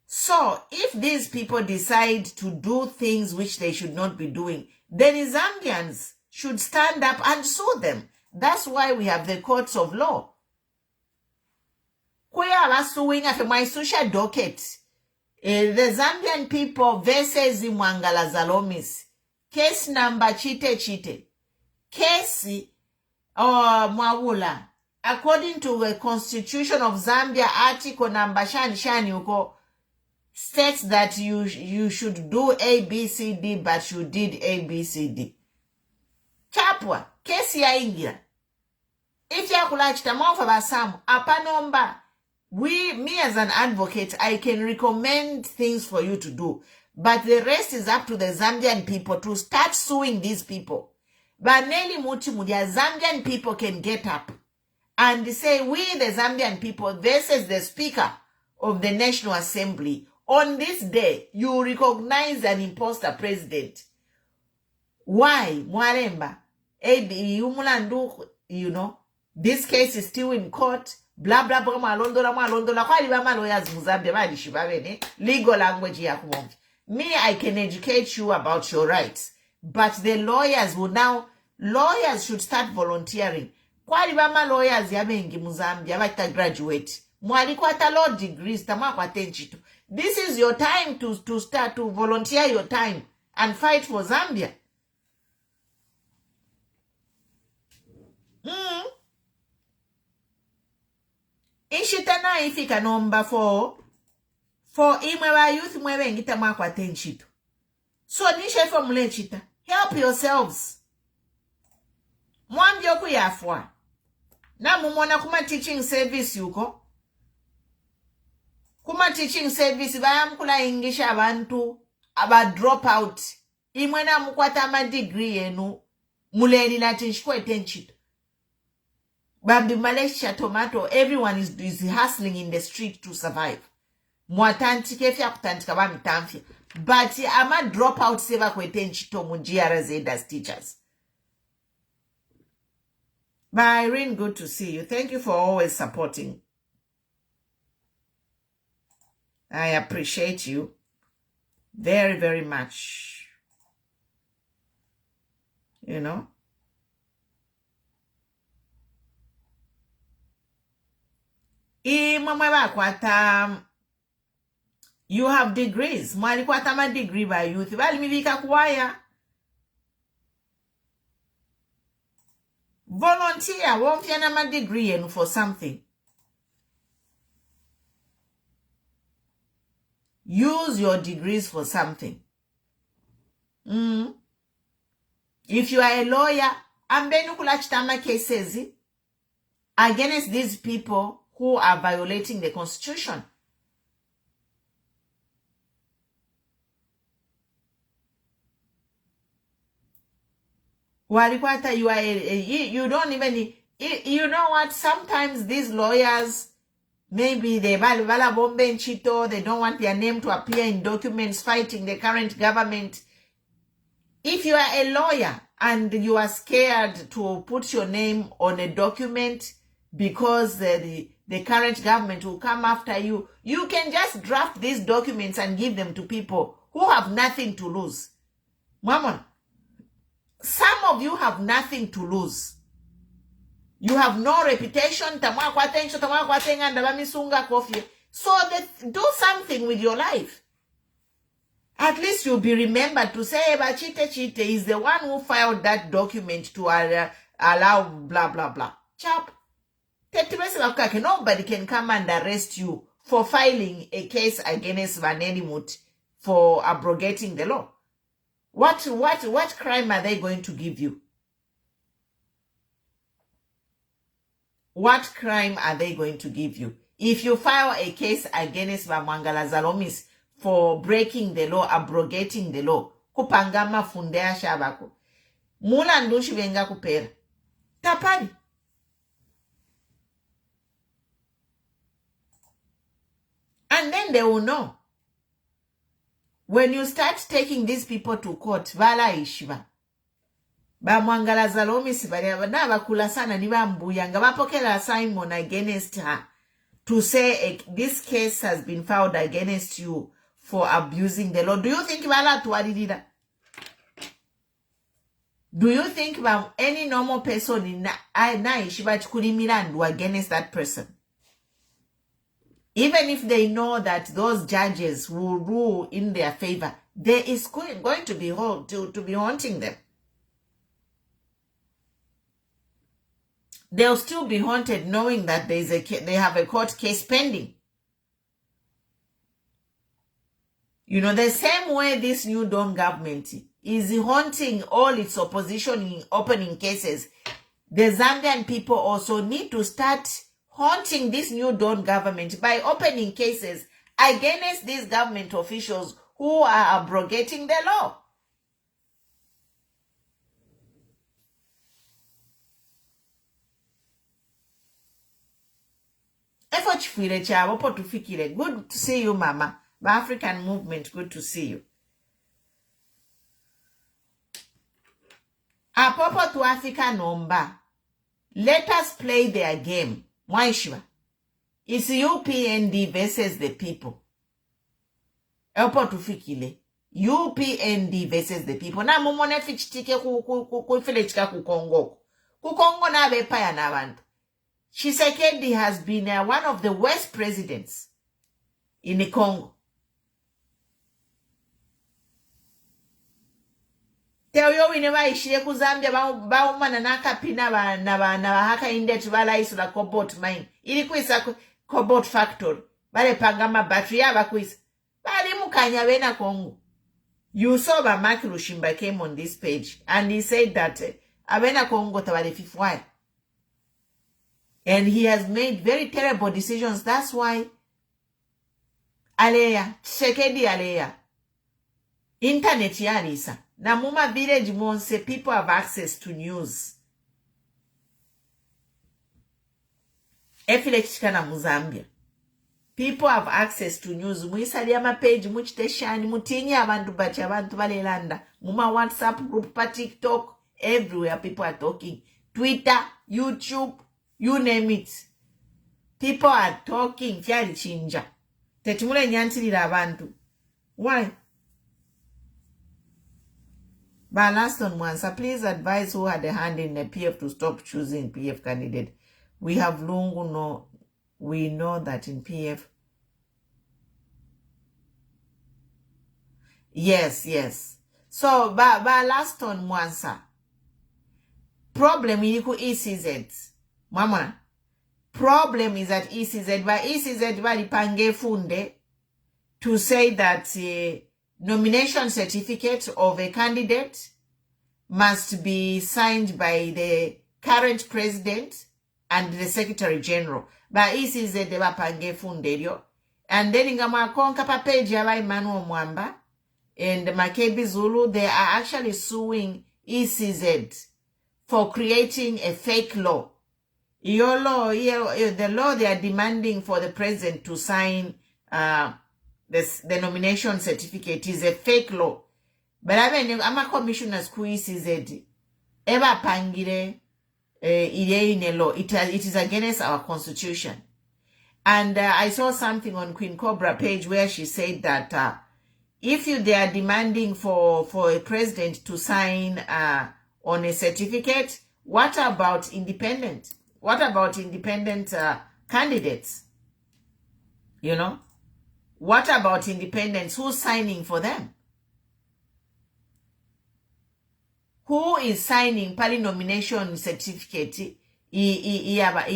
So, if these people decide to do things which they should not be doing, then Zambians should stand up and sue them. That's why we have the courts of law. Kwe suing after my social docket. The Zambian people versus Mwangala Zalomis. Case number chite. Case Mwawula. According to the Constitution of Zambia, article number shani uko states that you should do ABCD, but you did ABCD. Chapwa, kesi ya ingira. If ya kulachita mwafa basamu, apanomba. Me as an advocate, I can recommend things for you to do. But the rest is up to the Zambian people to start suing these people. But Nelly Mutimudia, Zambian people can get up and say, we the Zambian people versus the Speaker of the National Assembly. On this day, you recognize an imposter president. Why? Mwaremba. You know, this case is still in court. Blah, blah, blah, malondola. Kwa libama lawyers Muzambia, mali shibabene. Legal language ya kumongi. Me, I can educate you about your rights. But the lawyers should start volunteering. Kwa libama lawyers ya mengi Muzambia, wata graduate. Mwali kwa law degrees, tama kwa tenchito. This is your time to start to volunteer your time and fight for Zambia. Inshitana ifika number 4 for imwe wa youth mwewe ngita mwakwa tenchito. So nishe formula chita. Help yourselves. Mwambio kuyafwa. Na mumona kuma teaching service yuko. Kuma teaching service bayamkula ingisha abantu aba drop out. Imwena mukwata ama degree yenu muleni natinshikwe tenchito. Bambi Malaysia tomato, everyone is hustling in the street to survive. Mwatanti kefya kutantika bami tamfya. But ama drop out seva kwe tenchito mu DRC as teachers. But Irene, good to see you. Thank you for always supporting. I appreciate you very, very much. You know? You have degrees. Mwali kwata ma degree by youth. Bali mivika kuwaya. Volunteer. Wonfiana ma degree yenu for something. Use your degrees for something. If you are a lawyer, ambenu kulachitama cases against these people who are violating the constitution. Walikwata, you don't even, you know what, sometimes these lawyers, maybe they don't want their name to appear in documents fighting the current government. If you are a lawyer and you are scared to put your name on a document because the current government will come after you, you can just draft these documents and give them to people who have nothing to lose. Mama, some of you have nothing to lose. You have no reputation. So do something with your life. At least you'll be remembered to say, Chite is the one who filed that document to allow blah, blah, blah. Chap. Nobody can come and arrest you for filing a case against Van Elimut for abrogating the law. What crime are they going to give you? What crime are they going to give you? If you file a case against Bamwangala Zalomis for breaking the law, abrogating the law, kupangama fundea shabako, mula ndushi venga kupera. Tapani. And then they will know. When you start taking these people to court, vala ishiva. Bamwangala Zalomis na bakula sana ni bambuyanga bapokela Simon against her to say this case has been filed against you for abusing the law. Do you think bala tuwadidida? Do you think any normal person na ishiva chikulimirandwa against that person? Even if they know that those judges will rule in their favor, there is going to be haunting them. They'll still be haunted knowing that they have a court case pending. You know, the same way this new Dawn government is haunting all its opposition in opening cases, the Zambian people also need to start haunting this new Dawn government by opening cases against these government officials who are abrogating the law. Good to see you, Mama. The African movement, good to see you. Apopo to Africa number. Let us play their game. Mwaishwa. It's UPND versus the people. Apopo to fikile. UPND versus the people. Na mumone fichitike kufilechika kukongo. Kukongo na bepaya na bantu. Tshisekedi has been one of the worst presidents in the Congo. Teoyo wineva ishire ku Zambia baumana nakapina na haka indetu bala isu la cobalt mine. Ili kuisa cobalt factory. Bale pangama battery yaba kuisa. Bali mukanya wena Congo. You saw that Mark Rushimba came on this page and he said that Abena Kongo tabale fifwai. And he has made very terrible decisions. That's why Aleya, Shekedi Aleya. Internet yalisa. Na muma village monse people have access to news. Efilekishikana Muzambia. People have access to news. Muisali ama page muchiteshani mutinyi abantu bacha abantu balelanda. Muma WhatsApp group pa TikTok. Everywhere people are talking. Twitter, YouTube, you name it. People are talking. Fyali chinja. Tetimule nyantilira abantu. Why? But last on Mwansa, please advise who had a hand in the PF to stop choosing PF candidate. We have Lungu no. We know that in PF. Yes. So, but last on Mwansa. Problem iliku ECZ. Mama. Problem is at ECZ. But ECZ walipange funde to say that nomination certificate of a candidate must be signed by the current president and the Secretary General. But ECZ wapange fundelio. And then ingama konka pa page yaba Emmanuel Mwamba and Makebi Zulu, they are actually suing ECZ for creating a fake law. Your law, the law they are demanding for the president to sign the nomination certificate is a fake law. But I'm a commissioner's who ECZ ever pangire law. It is against our constitution. And I saw something on Queen Cobra page where she said that if they are demanding for a president to sign on a certificate, what about independent? What about independent candidates? You know? What about independents? Who's signing for them? Who is signing pali nomination certificate? Iyaba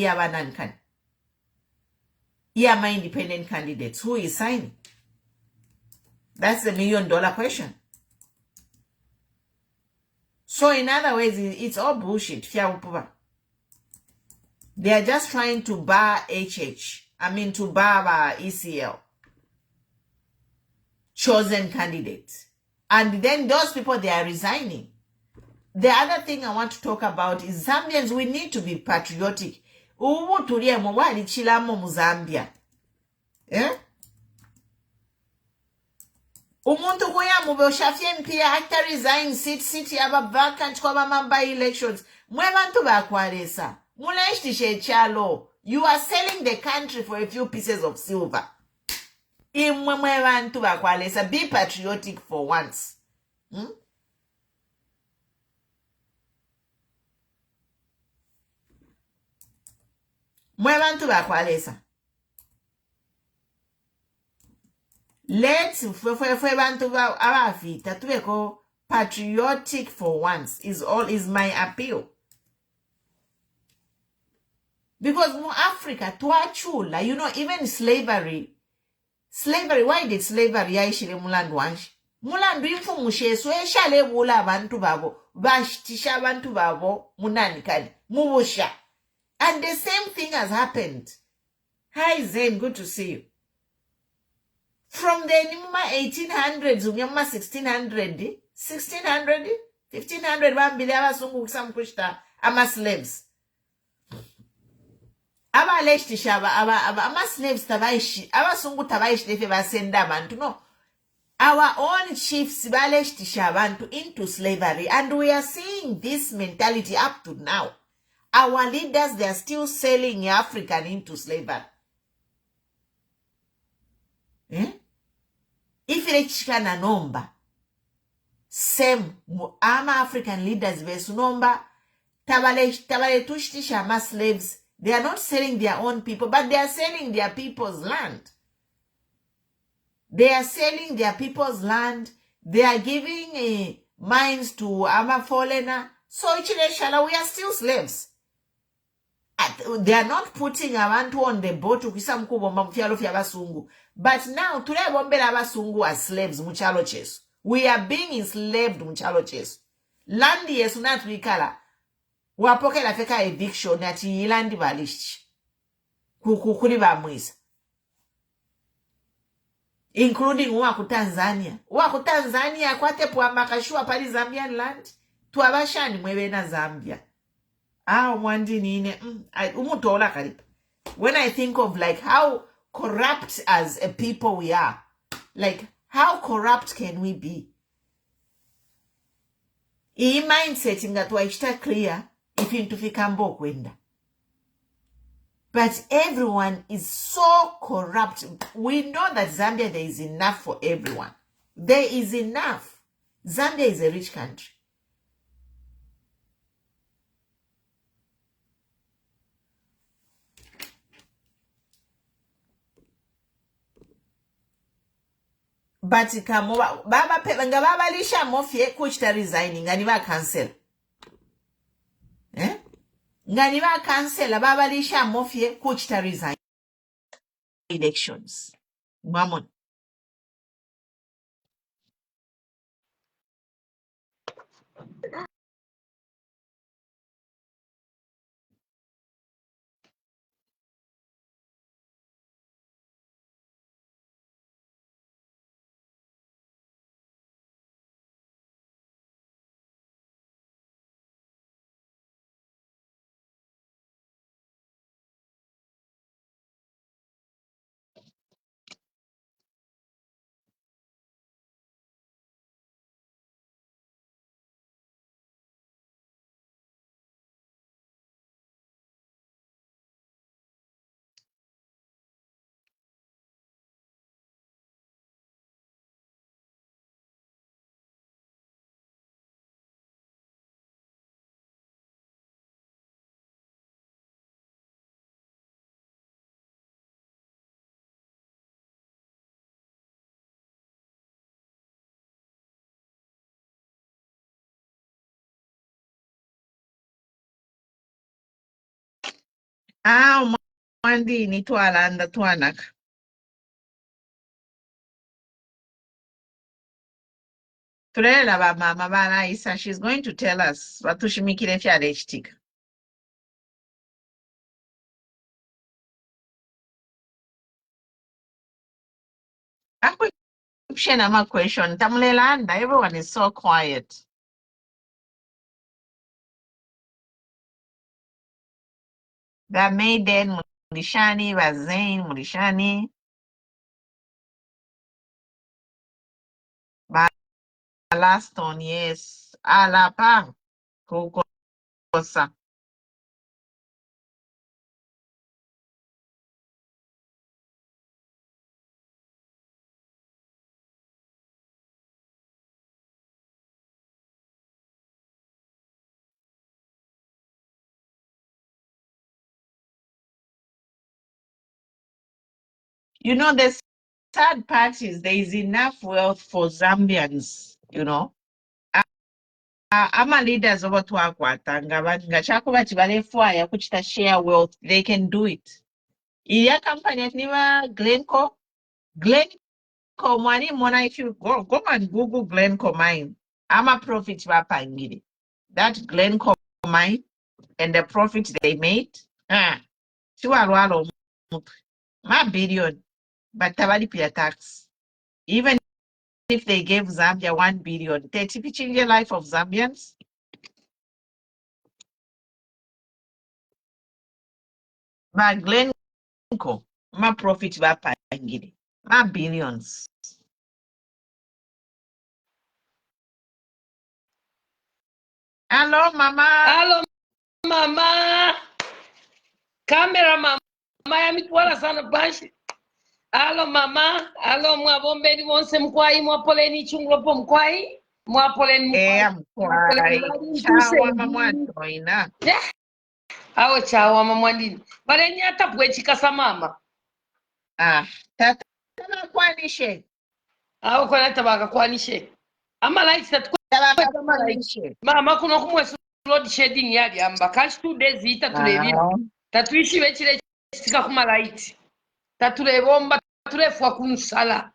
independent candidates. Who is signing? That's the $1 million question. So in other ways, it's all bullshit. They are just trying to bar to bar ECL. Chosen candidates. And then those people, they are resigning. The other thing I want to talk about is Zambians, we need to be patriotic. Ubu tulie mwali chilamo Muzambia. Umuntu kuya mube shafien pia hata resign seat yaba vacant kwa mamba elections. Mwe bantu bakwalesa. Muleshtishe chalo. You are selling the country for a few pieces of silver. Imwe bantu bakwalesa. Be patriotic for once. Mwe bantu bakwalesa. Let's fwe bantu abafita tubeko patriotic for once is my appeal. Because mu Africa tuachula, you know, even slavery, why did slavery yaishire mulandu wanshi? Mulandu infu mushesu eshale bula abantu babo, bashtisha abantu babo munani kadi, mubusha. And the same thing has happened. Hi Zen, good to see you. From the 1800s, 1600, 1500, bambili abasungu kusam kushta, ama slaves. Aba leshtisha, ama slaves tabaishi, abasungu tabaishi lefe basenda abantu, no. Our own chiefs baleshtisha abantu into slavery, and we are seeing this mentality up to now. Our leaders, they are still selling African into slavery. If ilechikana nomba, same ama African leaders besu nomba, tabale tushtisha ama slaves, they are not selling their own people, but they are selling their people's land. They are selling their people's land. They are giving mines to ama foreigner. So we are still slaves. They are not putting abantu on the boat ukisa mkubo mfialo fya basungu. But now, tule bombela basungu as slaves, muchalo chesu. We are being enslaved mchalo chesu. Land yesu natwikala. Wapoke la feka eviction ati ilandi balishi. Kukuli ba mwisa. Including waku Tanzania. Waku Tanzania kwate puwa makashua pali Zambian land. Tuwabashani mwewe na Zambia. Mwandi nine. Umutola karibu. When I think of like how corrupt as a people we are. Like how corrupt can we be? Hii mindset ingatwaishita clear if intufika mbo kwenda. But everyone is so corrupt. We know that Zambia, there is enough for everyone. There is enough. Zambia is a rich country. But baba lisha mofie kuchita resigning ngani ba cancel. Ngani ba cancel baba lisha mofie kuchita resign elections. Mamon. Mwandi ni tualanda tuanaka. Turela ba mama bana Isa, she's going to tell us watushimikire fyale chitika. My question. Tamulelanda, everyone is so quiet. The maiden Murishani, Bazain, Murishani, Balaston, yes. Alapa, Kukosa. You know, the sad part is there is enough wealth for Zambians, you know. I'm a leaders over to Akwatanga, but Gachakuba Chibalefua, Kuchita share wealth, they can do it. Iya company at Niva Glencoe, money, if you go and Google Glencoe mine, I'm a profit wapangiri. That Glencoe mine and the profit they made, my billion, but tabali pay tax. Even if they gave Zambia 1 billion, 30 change the life of Zambians. But Glencoe, my profit wapangiri, my billions. Hello, mama. Hello, mama. Camera, mama. Yamitwala sana bashi. Hello, mama. Hello, mwabombeni wonse mkwai mwapoleni chunglopo mkwai. Mwapoleni mkwai. Chawa mamwantoina. Awo chawa mamwandini. Bareni atapwe chikasa mama. Tata kwanishe. Awo kwa tabaka kwanishe. Ama lights that kwanishe. Mama kuno kumwe load shedding yali amba. Kashi 2 days ita tulevira. Tatuishi wechile chika kuma light. Tatulebomba tulefwa kunsala.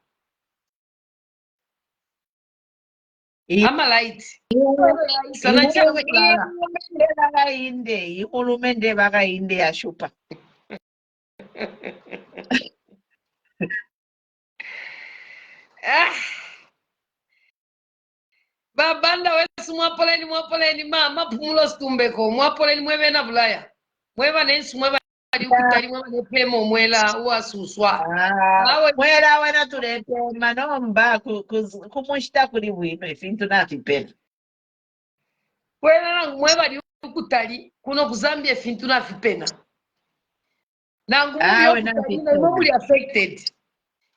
amalaiti ihulumende vakainde yashupa. babanda wesu mwapoleni mama pumulo situmbeko mwapoleni mwevena vulaya mweva nensi mweva kutali mweva nepema omwela uwasuswa mwela wena tulepema nomba kumushita kuli bwino efintu nafipena wena nangu mweva kutali kuno kuzambia efintu nafipena nangu muli affected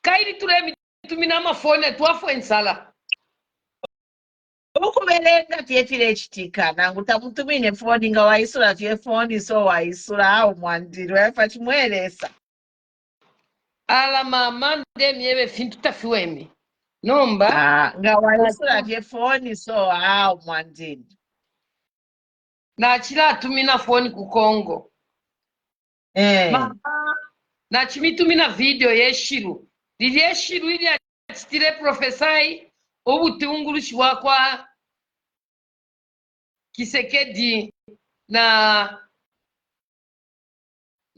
kaili tulemi tumina mafone tuafu ensala ukuverenga tyefile echitika nangu tamutumine foni nga waisula fyefoni so waisula awo mwandiri waifa chimwelesa ala mama ndemieve fintu tafiwemi nomba nga waisula fyefoni so awo mwandiri nachila atumina foni ku Congo mama nachimitumina video yeshiru lili eshiru ili achitile profesai obutungulushi wakwa Kisekedi na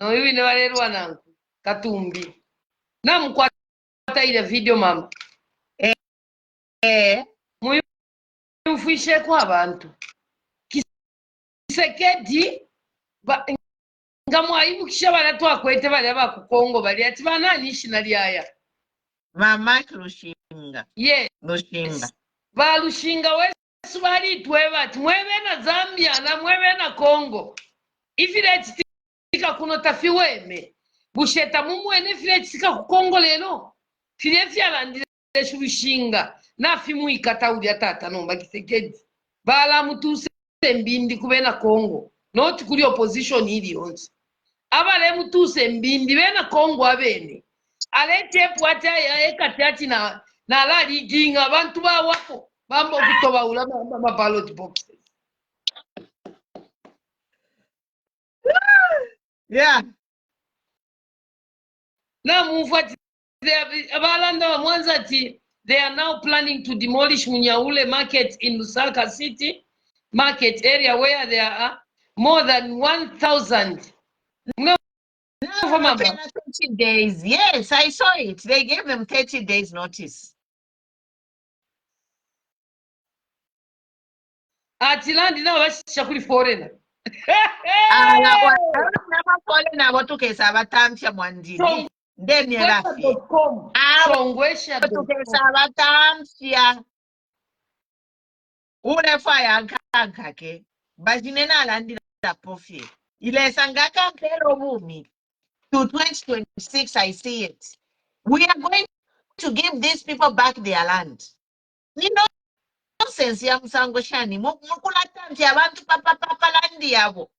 iwi ne valerwa nangu Katumbi namukwata ile video mama muyumfishe kwa abantu Kisekedi nga mwayibukisha bana twakwete bali abaku Congo bali ati bananishi nali aya mama Lushinga Lushinga balushinga wesu bali tweba ati mwebe na Zambia na mwebe na Congo ifile chitika kuno tafiweme busheta mumwene ifile chitika ku Congo lelo file fyalandile Lushinga nafi muikata uli atata nomba Kisekedi bala mutuse mbindi kubena Congo not kuli opposition ili yonse abale mutuse mbindi bena Congo abene alete pwata ya ekati ati na lali ginga abantu bawapo bambo kutoba ulama ma ballot boxes na mufati abalanda mwanza ati they are now planning to demolish Munyaule market in Lusaka city market area where there are more than 1,000 30 days. Yes, I saw it. They gave them 30 days notice. Atilandi na bashisha kuli foreigner. Foreigner abotukesa abatamsha mwandini. Ndemye bafi. Abotukesa abatamsha. Urefa yankanka ke. Bajinena alandira profit. Ilesa ngaka mpero bumi. To 2026, I see it. We are going to give these people back their land. You know, nonsense ya msango shani. Mukulata nti abantu papa landi yabo.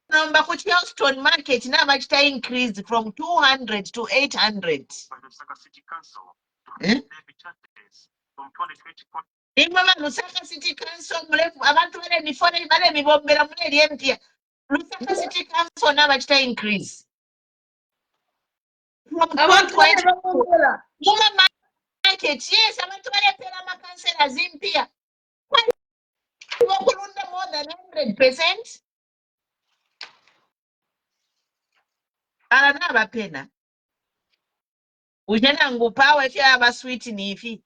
Number for Houston market now much increased from 200 to 800. Imama Lusaka City Council abantu bale mifone bale mibombera mune lyempya. Lusaka City Council now much increase. From 220 market, yes, abantu bale pera ma councillors impya. Wakulunda more than 100%. Alana bapena. Ujana ngupawe if you have a sweet nifi.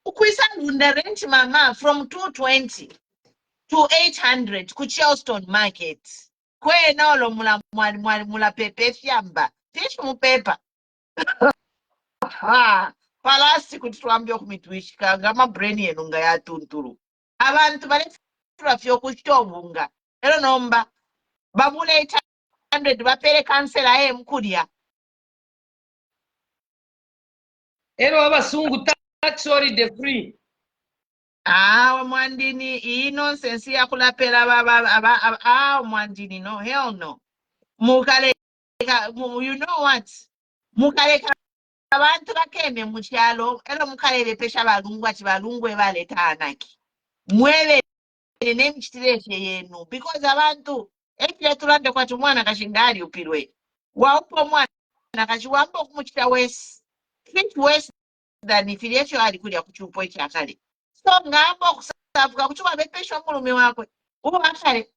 Ukwisa lunda rent mama from 220 to 800 ku Charleston market. Kwe nolo mula pepe fiamba. Fish mu pepa. Palasi kutituambia kumituishika ngama brain yenu nga ya tunturu. Abantu bale fyo kushobunga. Ero nomba babule 800 bapere kansela mkudia. Ero abasungu tax holiday free. Mwandini hii nonsense ya kulapela mwandini no, hell no. Mukale you know what? Mukale abantu bakeme mu kyalo era mukalebe pesha balungu ati balungu ebaleta anaki. mwele nemichitireshe yenu because abantu ekile tulande kwati mwana kashingali upirwe waupo mwana kachiwamba okumuchita wesi fit wesi than ifiliesho ali kulya kuchupo ekyakale so ngamba okusavuka kuchuma bepesho mulume wakwe uwo akale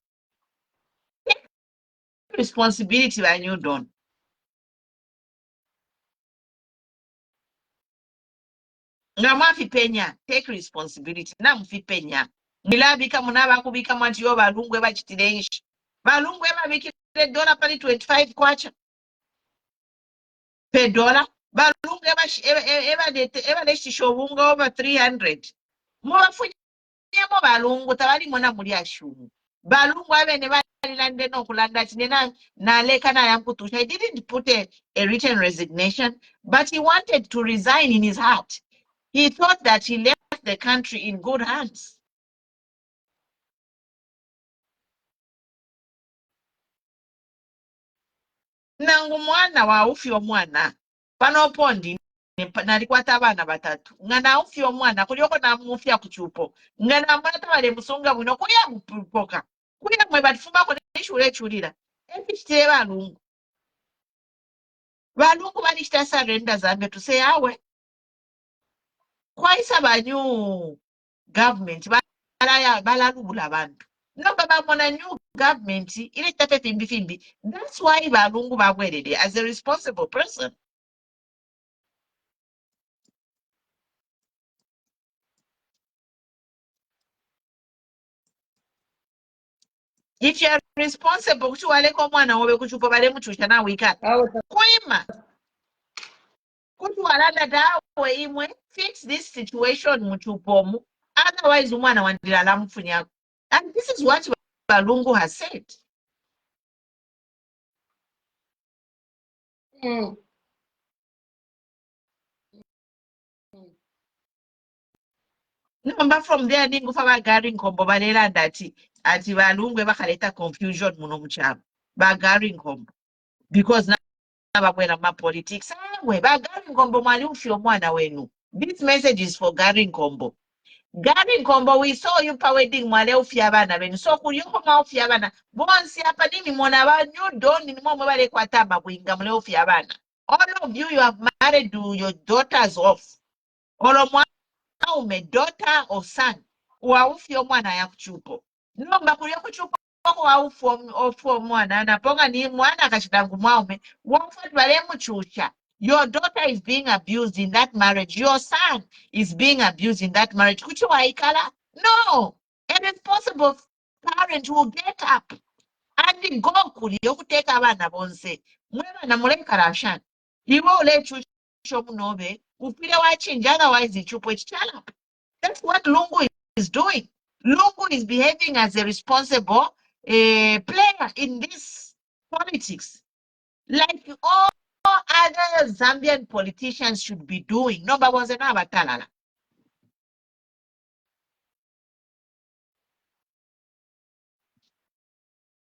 responsibility by you don't nga mwafi penya take responsibility na mfi penya milabika munaba kubika mwanti yo balungwe bachitirenshi balungwe babikire dola pali 25 kwacha per dollar balungwe eba leshisho bunga over 300 mubafunyemo balungu tabalimo na muli ashumu balungu abene balilande nokulanda chinena naleka nayamkutusha. He didn't put a written resignation, but he wanted to resign in his heart. He thought that he left the country in good hands. Nangu mwana wa ufyo mwana panopondi nalikwata abana batatu nga naufya omwana kulioko namufya kuchupo nga namwana tabale musunga bwino kuya mupoka kuya mwe batufumako neshule echulira epichitire balungu balishita surrender zambe tuse yawe kwaisa banyu government balalubula abantu noba bamona new government ile tate fimbi. That's why balungu bagwerede as a responsible person. If you are responsible kuti waleko mwana wobe kuchupo bale muchusha na wika kuima kuti walanda dawe imwe fix this situation muchupomu otherwise umwana wandira la mfunyako. And this is what balungu has said. Number from there ningufa bagari nkombo balela ndati ati balungwe bakaleta confusion muno muchama bagari nkombo because na bakwera ma politics awe bagari nkombo mwali ufyo mwana wenu. This message is for Gary Nkombo. Gary Nkombo, we saw you pa wedding mwale ufya abana benu so kulioko ma ufya abana bonsi hapa nini mwona banyu doni ni mwa mwale kwa tamba kuinga mwale ufya abana. All of you have married your daughters off olo mwanaume daughter or son wa ufyo mwana ya kuchupo nomba kulia kuchupo wa ufyo mwana anaponga ni mwana kashitangu mwaume wafat wale mchucha. Your daughter is being abused in that marriage. Your son is being abused in that marriage. Kuchu waikala? No. A responsible parent will get up and go kuli yokuteka abana bonse. Mwema na muleka rashan. Iwo ule chucho munobe. Upile wachinja otherwise ichupo chichala. That's what Lungu is doing. Lungu is behaving as a responsible player in this politics. Like all other Zambian politicians should be doing. No, but was another talala.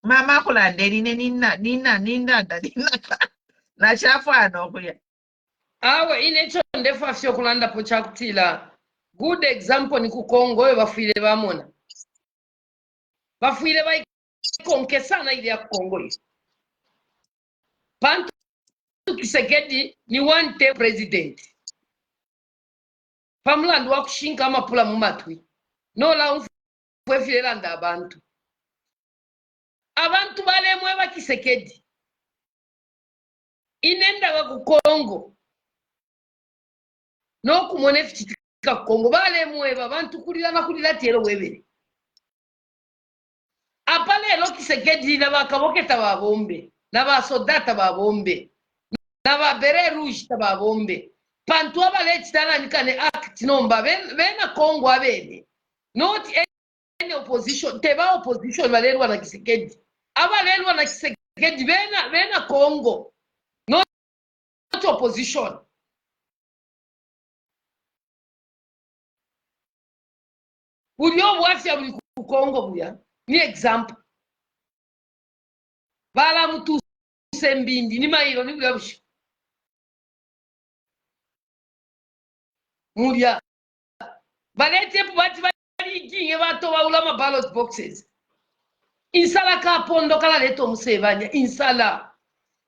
Mama kulandeli nina na chafu anokuya. Awe inecho ndefu afsio kulanda po chakutila. Good example ni kukongo we bafile bamona. Bafile ba ikonke sana ile ya Kongo hii. Pantu Kisekedi ni one term president. Pamlandu wa kushinka amapula mumatwi. No la ufwe landa abantu. Abantu bale mwe Kisekedi. Inenda wa kukongo. No kumone fichitika Kongo bale mwe abantu kulila na kulila tielo webele. Apale lo Kisekedi na bakaboke tababombe. Na basodata babombe. Na babere rouge tababombe. Pantu abale chitana nikane act nomba bena Kongo abene. Not any opposition. Teba opposition balelwa na Kisekedi. Abalelwa na Kisekedi bena Kongo. Not opposition. Ulio wafya buli ku Kongo buya. Ni example. Bala mutu sembindi ni mailo ni buya bushi. Mulia balete bati bali ginge ma ballot boxes insala kapondo kala leto musevanya insala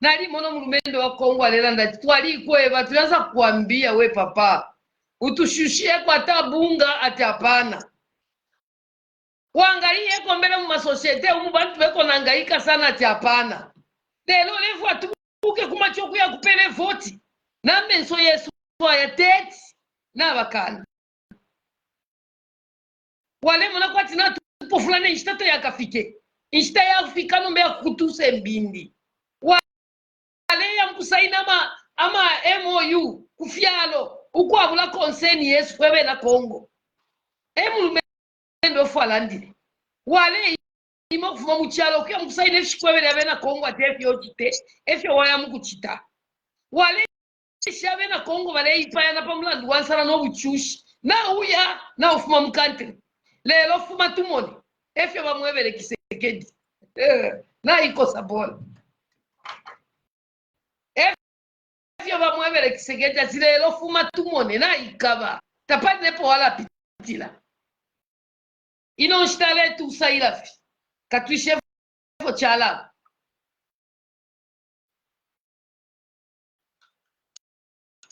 nali mono mulumendo wa Kongo alelanda twali kweva tunaanza kuambia we papa utushushie kwa tabunga ati hapana waangalie ko mbele mu masosiete umu bantu beko nangaika sana ati hapana lelo levu atubuke kumacho kuya kupele voti na menso Yesu ya tete na bakana wale mona kwa tina tupo fulani nshitato yakafike nshita yakafika nombe ya kutuse mbindi wale ya mkusaina ama MOU kufialo ukwabula konseni Yesu kwebe na Kongo emulumendo falandire wale imo kufuma muchalo kya mkusaina efishikwebe yabe na Kongo atefi ochite efyo waya mukuchita wale shabe na Kongo wale ipaya na pamlandu wansara no buchushi na uya na ufuma mukantri lelo fuma tumoni efyo bamwebere Kisekedi na iko sabola efyo bamwebere Kisekedi ati lelo fuma tumoni na ikaba tapani nepo wala pitila ino shtale tu sailafi katwishe fo chala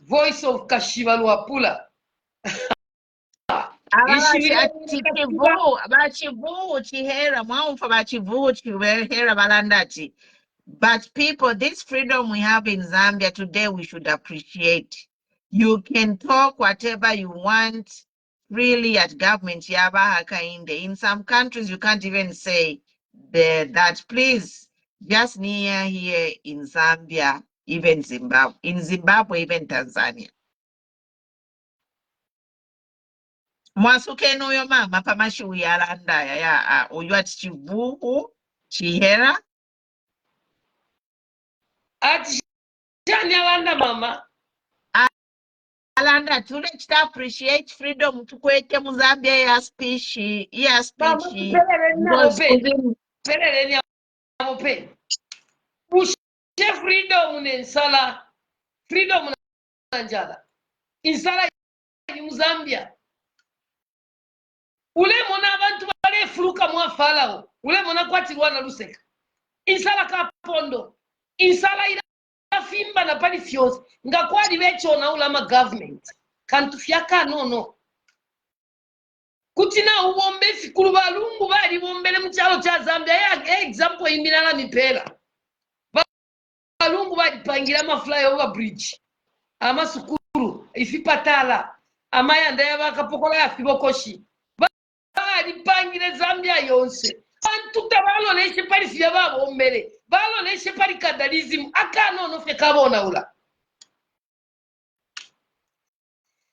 voice of Kashiva Luapula Abachivu chihera mwamfa bachivu chihera balandati. But people, this freedom we have in Zambia today, we should appreciate. You can talk whatever you want freely at government yaba hakainde. In some countries, you can't even say that. Please, just near here in Zambia, even Zimbabwe, in Zimbabwe, even Tanzania. Mwasuke no yo mama pamashu yalanda ya oyo ati chivuhu chihera ati chani alanda mama alanda tule chita appreciate freedom tukwete mu Zambia ya speech pelele ni amope ushe freedom ne nsala freedom na njala insala ni mu Zambia ule mona abantu bale furuka mwa falao ule mona kwati wana luseka insala kapondo insala ila fimba na pali fyozi ngakwali becho na ulama government kantu fyaka nono kutina uwombe fikulu balungu bali bombele mchalo cha Zambia ya example imilala mipela balungu bali pangira ma flyover bridge ama sukuru ifipatala ama yanda yabakapokola ya fibokoshi bali pangire Zambia yonse bantu tabalo leshe pali fya babo mbele balo leshe pali kadalism akano no fe kabona ula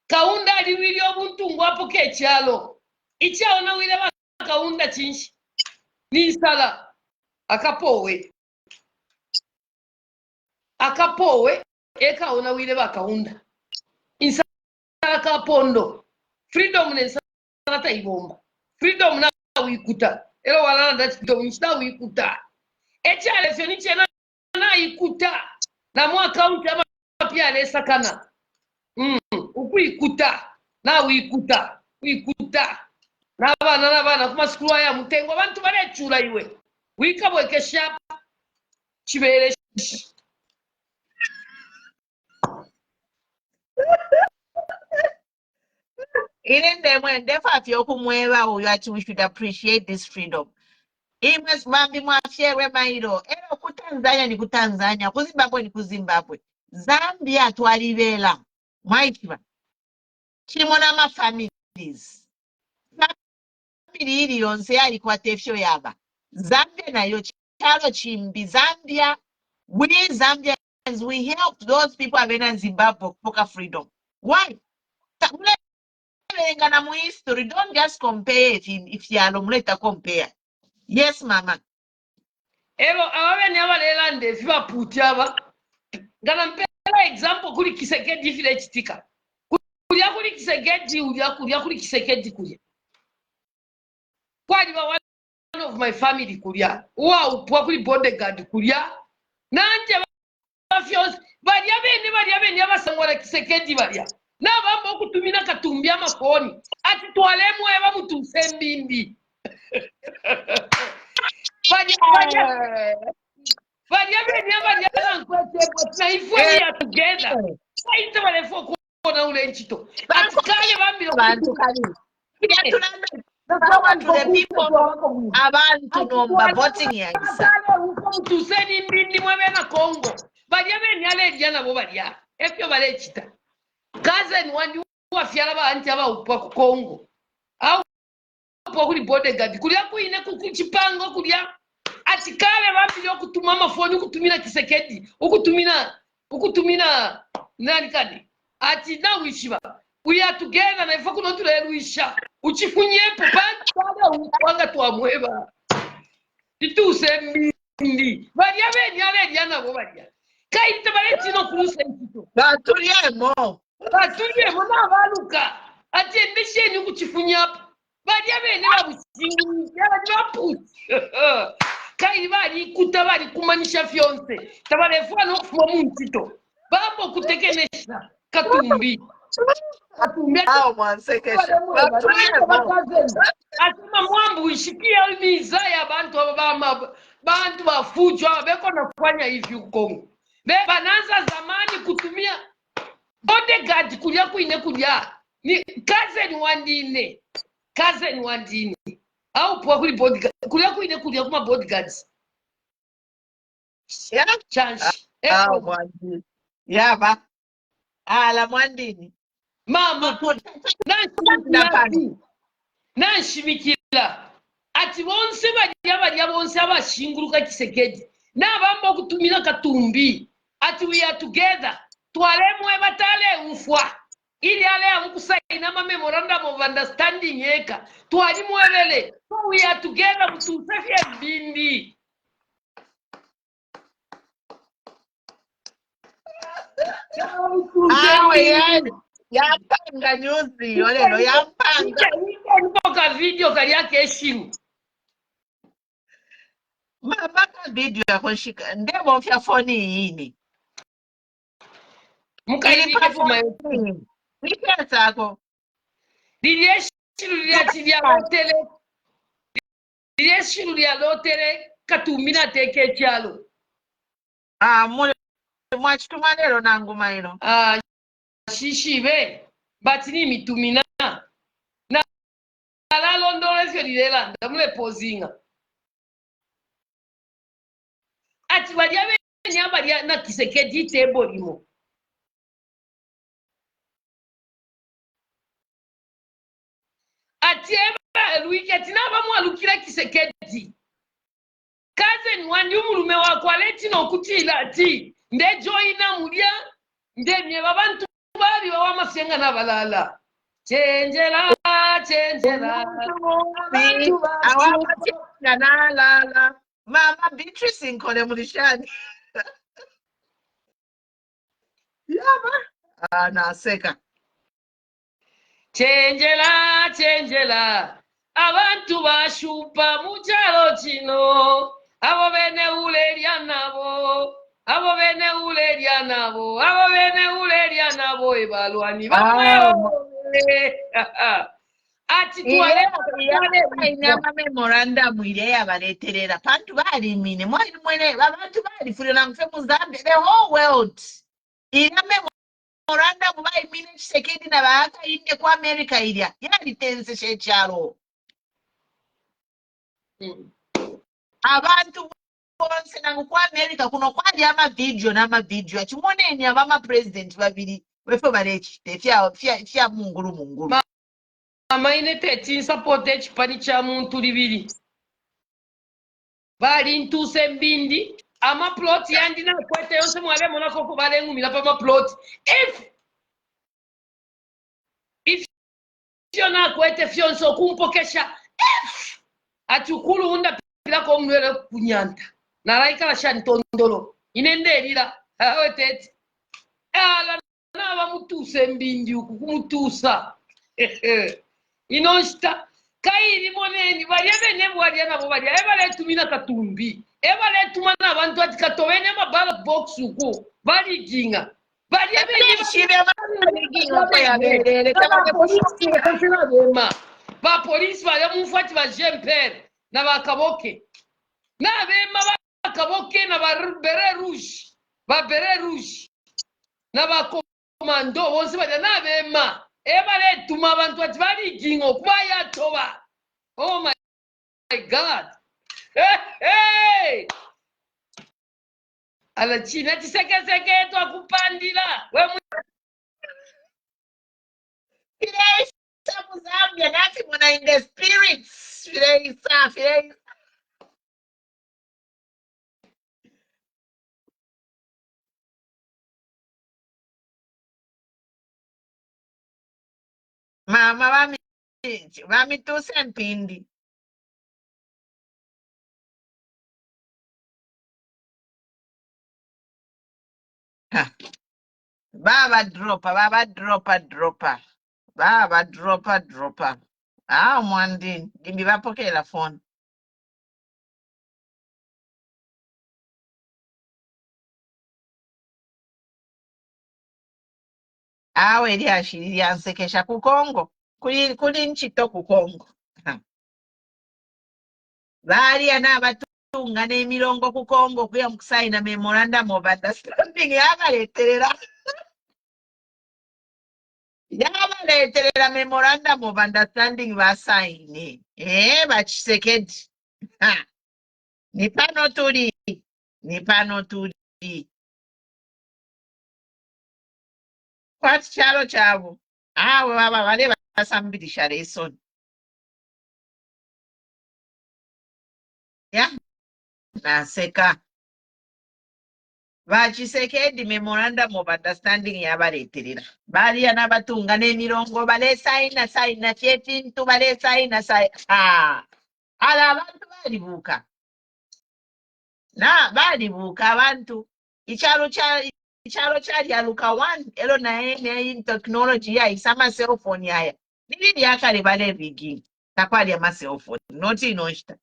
kaunda aliwili obuntu ngwapo ke chalo ichao na wile ba kaunda chinshi ni sala akapowe eka ona wile ba kaunda insala kapondo freedom ne sala ta ibomba freedom na wikuta elo wala na freedom nsta wikuta echale fyo chena na ikuta na mwa account ama pia lesa kana ukuikuta na wikuta na bana kuma skulu ya mutengo abantu bale chula iwe wikabwe kesha chibere we should appreciate this freedom. Imwe bambi mwafyewe mairo era ku Tanzania ni ku Tanzania ku Zimbabwe ni ku Zimbabwe Zambia twalibela mwaitiba kimona ma families family iri yonse yali kwa tefyo yaba Zambia nayo chalo chimbi Zambia we Zambians we helped those people in Zimbabwe kupoka freedom. Why? Na mu history don't just compare if yalo mleta compare. Yes, mama. Elo awawe ni abalela ndefi baputi aba ngana mpela example kuli Kisekedi file chitika kulia kuli Kisekedi kulia kuli Kisekedi kulia kwali ba one of my family kulia uwa upwa kuli bodyguard kulia nanje bafyos bali abene abasangwala Kisekedi balia na bambo kutumina katumbi amafoni ati twalemu eba mutumse mbimbi Varia venia varia nkwete but na if we are together. Sai tawale fo kona ule nchito. Atikale bambiro abantu kali. To the people abantu nomba voting yangisa. Tuseni mbindi mwe na Congo. Varia venia le diana bo varia. Efyo vale chita. Cousin wandi wafyala bantu abawupa ku Congo. Au po kuli bodyguard. Kulia kuine kuchipango kulia atikale bambili okutuma amafoni ukutumina Kisekedi ukutumina nani kadi ati na wishiba we are together na ifa kuno tuleruisha uchifunyepo pantale ukwanga twamweba tituse mbindi varia beni ale diana bo varia kaite bale tino kuruse ntito baturiemo n'abaluka ati mbisheni ukuchifunyapo varia beni babusingi yabaputi Kai bari kutabari kumanisha fyonse tabarefuwa no kufuwa muntito bambo kutekenesha katumbi au mwansekesha asema mwambu ishikia miza ya bantu bantu bafujo beko na kufanya hivi ukongo bananza zamani kutumia bodyguard kulia kuine kulia ni cousin wandine au kwa kuli bodyguard kulia kuine kulia kuma bodyguards chance mwandini yaba ala mwandini mama nanshimikira ati bonse baria bonse abashinguluka Kisekedi nabamba okutumira katumbi ati we are together twalemwe batale ufwa ili ale amukusaina ma memorandum of understanding eka twali mwelele so we are together kutusafia bindi yapanga nyuzi olelo yapanga mboka video kali yake eshimu mama ka video yakoshika ndebo mfya foni yini mukailike fuma niketsako lilieshiru lya lotere katumina teke chalo mwachituma lero nangu maino shishibe batini mitumina na lalondole fyo lilelanda mule pozinga ati balia benyamba lya na Kisekedi tebo limo ati eba luiketi naba mwalukira Kisekedi cousin wandi umulume wako aleti nokutila ati nde joina mulya ndemye babantu bali bawamafyenga nabalala chenjera nalala mama Beatrice nkole mulishani yaba naseka chenjera abantu bashupa muchalo chino abo bene uleria nabo ebalwani bamwe ati twale inyama memorandum ile yabaleterera pantu bali mine mwali mwene abantu bali fulana mfe muzambe the whole world ina memorandum bali mine Kisekedi na baaka inde kwa America ilya yali tense shechalo abantu bonse nangu kwa America kuno kwali ama video achimoneni abama president babiri wefe balechite fya mungulu mama ine teti support echipani cha muntu libiri bali ntuse mbindi ama plot yandi na kwete yonse mwale monako ko bale ngumira pa ma plot if yona kwete fyonso kumpokesha atukulu unda pila ko mwele kunyanta nalaika la shantondolo inendelira awe teti ala na bamutuse mbindi ukumutusa inoshita kairi moneni bali bene bwali nabo bali ebale tumina katumbi ebale tumana abantu ati katobene ma ballot box uko bali jinga bali bene shibe bali jinga ko ya bele ba police bali mufati ba jempere na bakaboke n'abema bakaboke na babere rouge n'abakomando bose bajya n'abema ebaletuma abantu bati baligingo kuba yatoba. Oh my God. Hey! Alachina chisekeseke twakupandira Zambia, that's when I in the spirits. Mama vami tusempindi. Baba dropper. Baba dropper. Ah, mwandini. Gimbi vapokela phone. Awe lyashiri lyansekesha ku Congo. Kuli nchito ku Congo. Baaliya n'abatunga n'emirongo ku Congo kuya mu kusayina memorandum of understanding yabaleeterera memorandum of understanding basayine. Bakisekedi. Ni pano tuli. Kwati kyalo kyabo. Awe baba bale basambirisha lesoni. Ya, naseka. Bakisekedi memorandum of understanding yabaleeterera. Baaliya n'abatunga n'emirongo sayina kyekintu sayina. Ala abantu baalibuuka. Baalibuuka abantu. Ikyalo kyalyaluka one ero naye technology yayisa amaselfone yaya. Nili lyakale bale bigi. Takwali amaselfone. Noti noshita.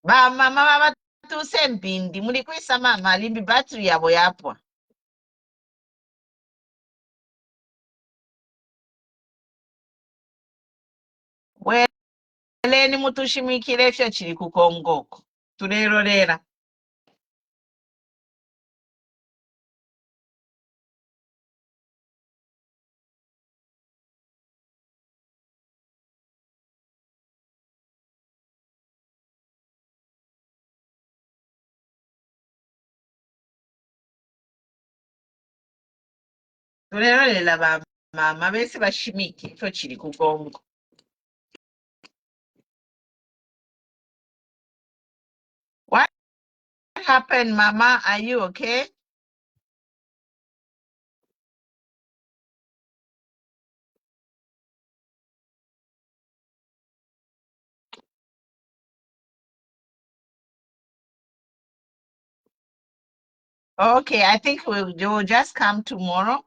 Mama babatuuse empindi muli kwisa mama alimbi battery yabo yapwa. Weleni mutushimikire efyo kiri ku Congo okwo. Tuleerolera. Tuleerolera ba mama bese bashimike efyo kiri ku Congo. What happened, mama? Are you okay? Okay, I think we'll just come tomorrow.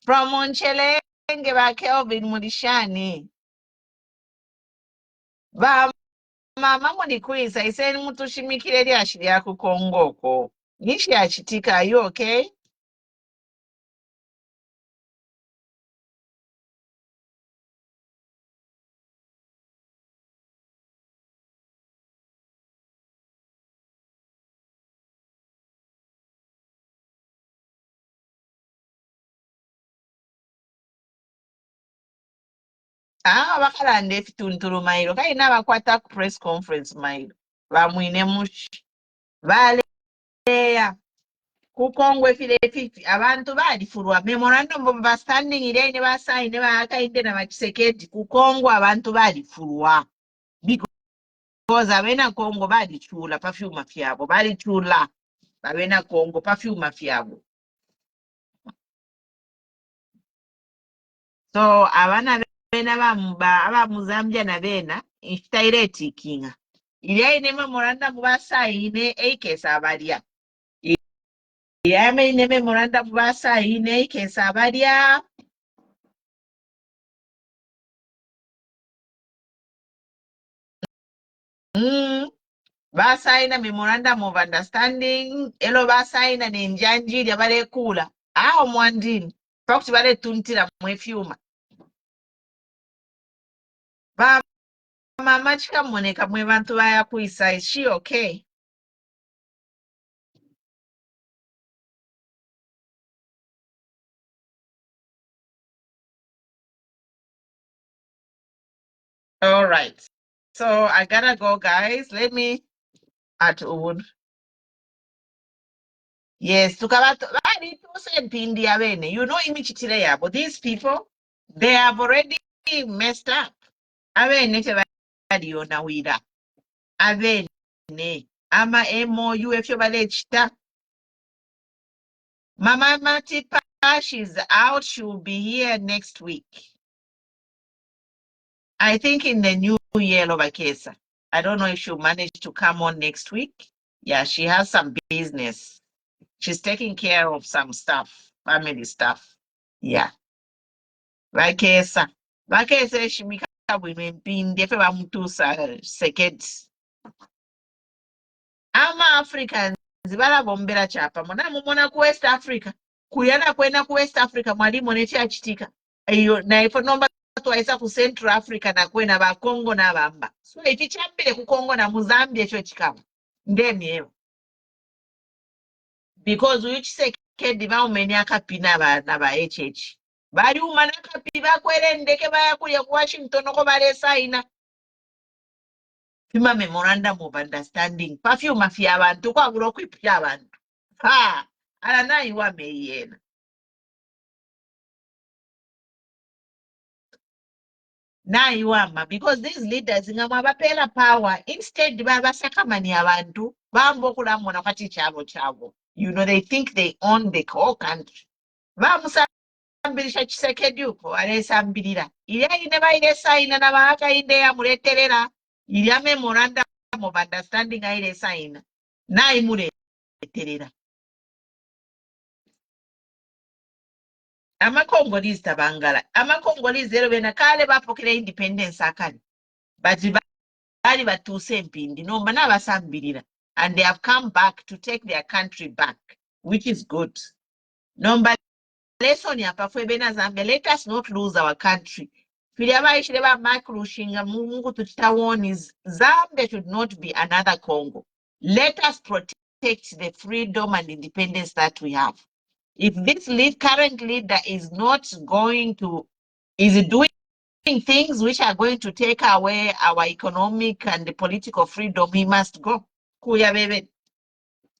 From Monchelenge ba Kelvin Murishani. Ba mama mulikwisa iseni mutushimikire lyashiri ya ku Congo okwo. Nishi yachitika, are you okay? Bakalanda efituntulu mailo kayina abakwata ku press conference mailo bamwine mushi baleya ku Congo efirefifi abantu balifulwa memorandum of understanding ile ne basayine bakainde na Bakisekedi ku Congo abantu balifulwa because abena Congo balichula pafyuma fyabo balichula babena Congo pafyuma fyabo. So abana bena abamuzambia na bena inshitaireti kinga ili ine memorandum basayine eikesa abalya yame ine memorandum basayine eikesa abalya basayina memorandum of understanding elo basayina nenjanjiri abalekula aho mwandini Folks bale tuntira mwefyuma. Mama chikamoneka mwe bantu baya kuisa. Is she okay? All right. So I gotta go, guys. Let me at wood. Yes, tukabato bali mpindi abene. You know imichitire yabo. These people, they have already messed up. Abene tebaliona wira. Abene ama MOU efyo balechita. Mama Matipa, she's out. She will be here next week. I think in the new year, Lovakesa. I don't know if she'll manage to come on next week. Yeah, she has some business. She's taking care of some stuff, family stuff. Yeah. Vakesa. Vakesa shimika bwino mpindi efe bamutuusa second. Ama Africans balabombera chapa. Mona mumona ku West Africa. Kuyana kwenda ku West Africa mwalimu nekyakitika. Eyo na ifo nomba twaisa ku Central Africa na kwena ba Congo na bamba. So ekikyambire ku Congo na Mozambique ekyo kikaba. Ndemyewo. Because uyikisekedde bawumenya akapi na ba HH. Bali umana akapi bakwere ndeke bayakulya ku Washington ko balesaina. Fima memorandum of understanding. Perfume afya abantu kwabula okwipya abantu. Ha! Ala nayiwa meyena. Nayiwama because these leaders ngama bapela power instead babasakamani abantu bamba okulamona kati kyabo. You know, they think they own the whole country. Bamusambirisha Kisekedi uko alesambirira. Ilya ine bailesaina na bahaka inde ya muleterera. Ilya memorandum of understanding ailesaina. Naimuleterera. Amakongolese tabangala. Amakongolese lero bena kale bapokera independence akali. But bali batuuse mpindi nomba n'abasambirira and they have come back to take their country back, which is good. Nomba lesson yapafwe bena Zambia, let us not lose our country. Fili abaishire ba Mark Lushinga Mungu tutawoni Zambia should not be another Congo. Let us protect the freedom and independence that we have. If this current leader is not going to, is doing things which are going to take away our economic and the political freedom, he must go. Kuya bebe.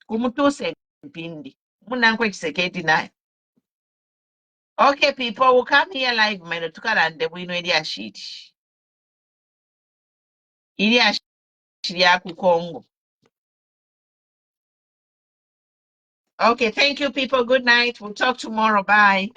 Kumutuse mpindi. Munankwe Kisekedi naye. Okay, people, we'll come here live. Mendo tukalande bwino eri ashiti. Eri ashiti ya ku Congo. Okay, thank you, people. Good night. We'll talk tomorrow. Bye.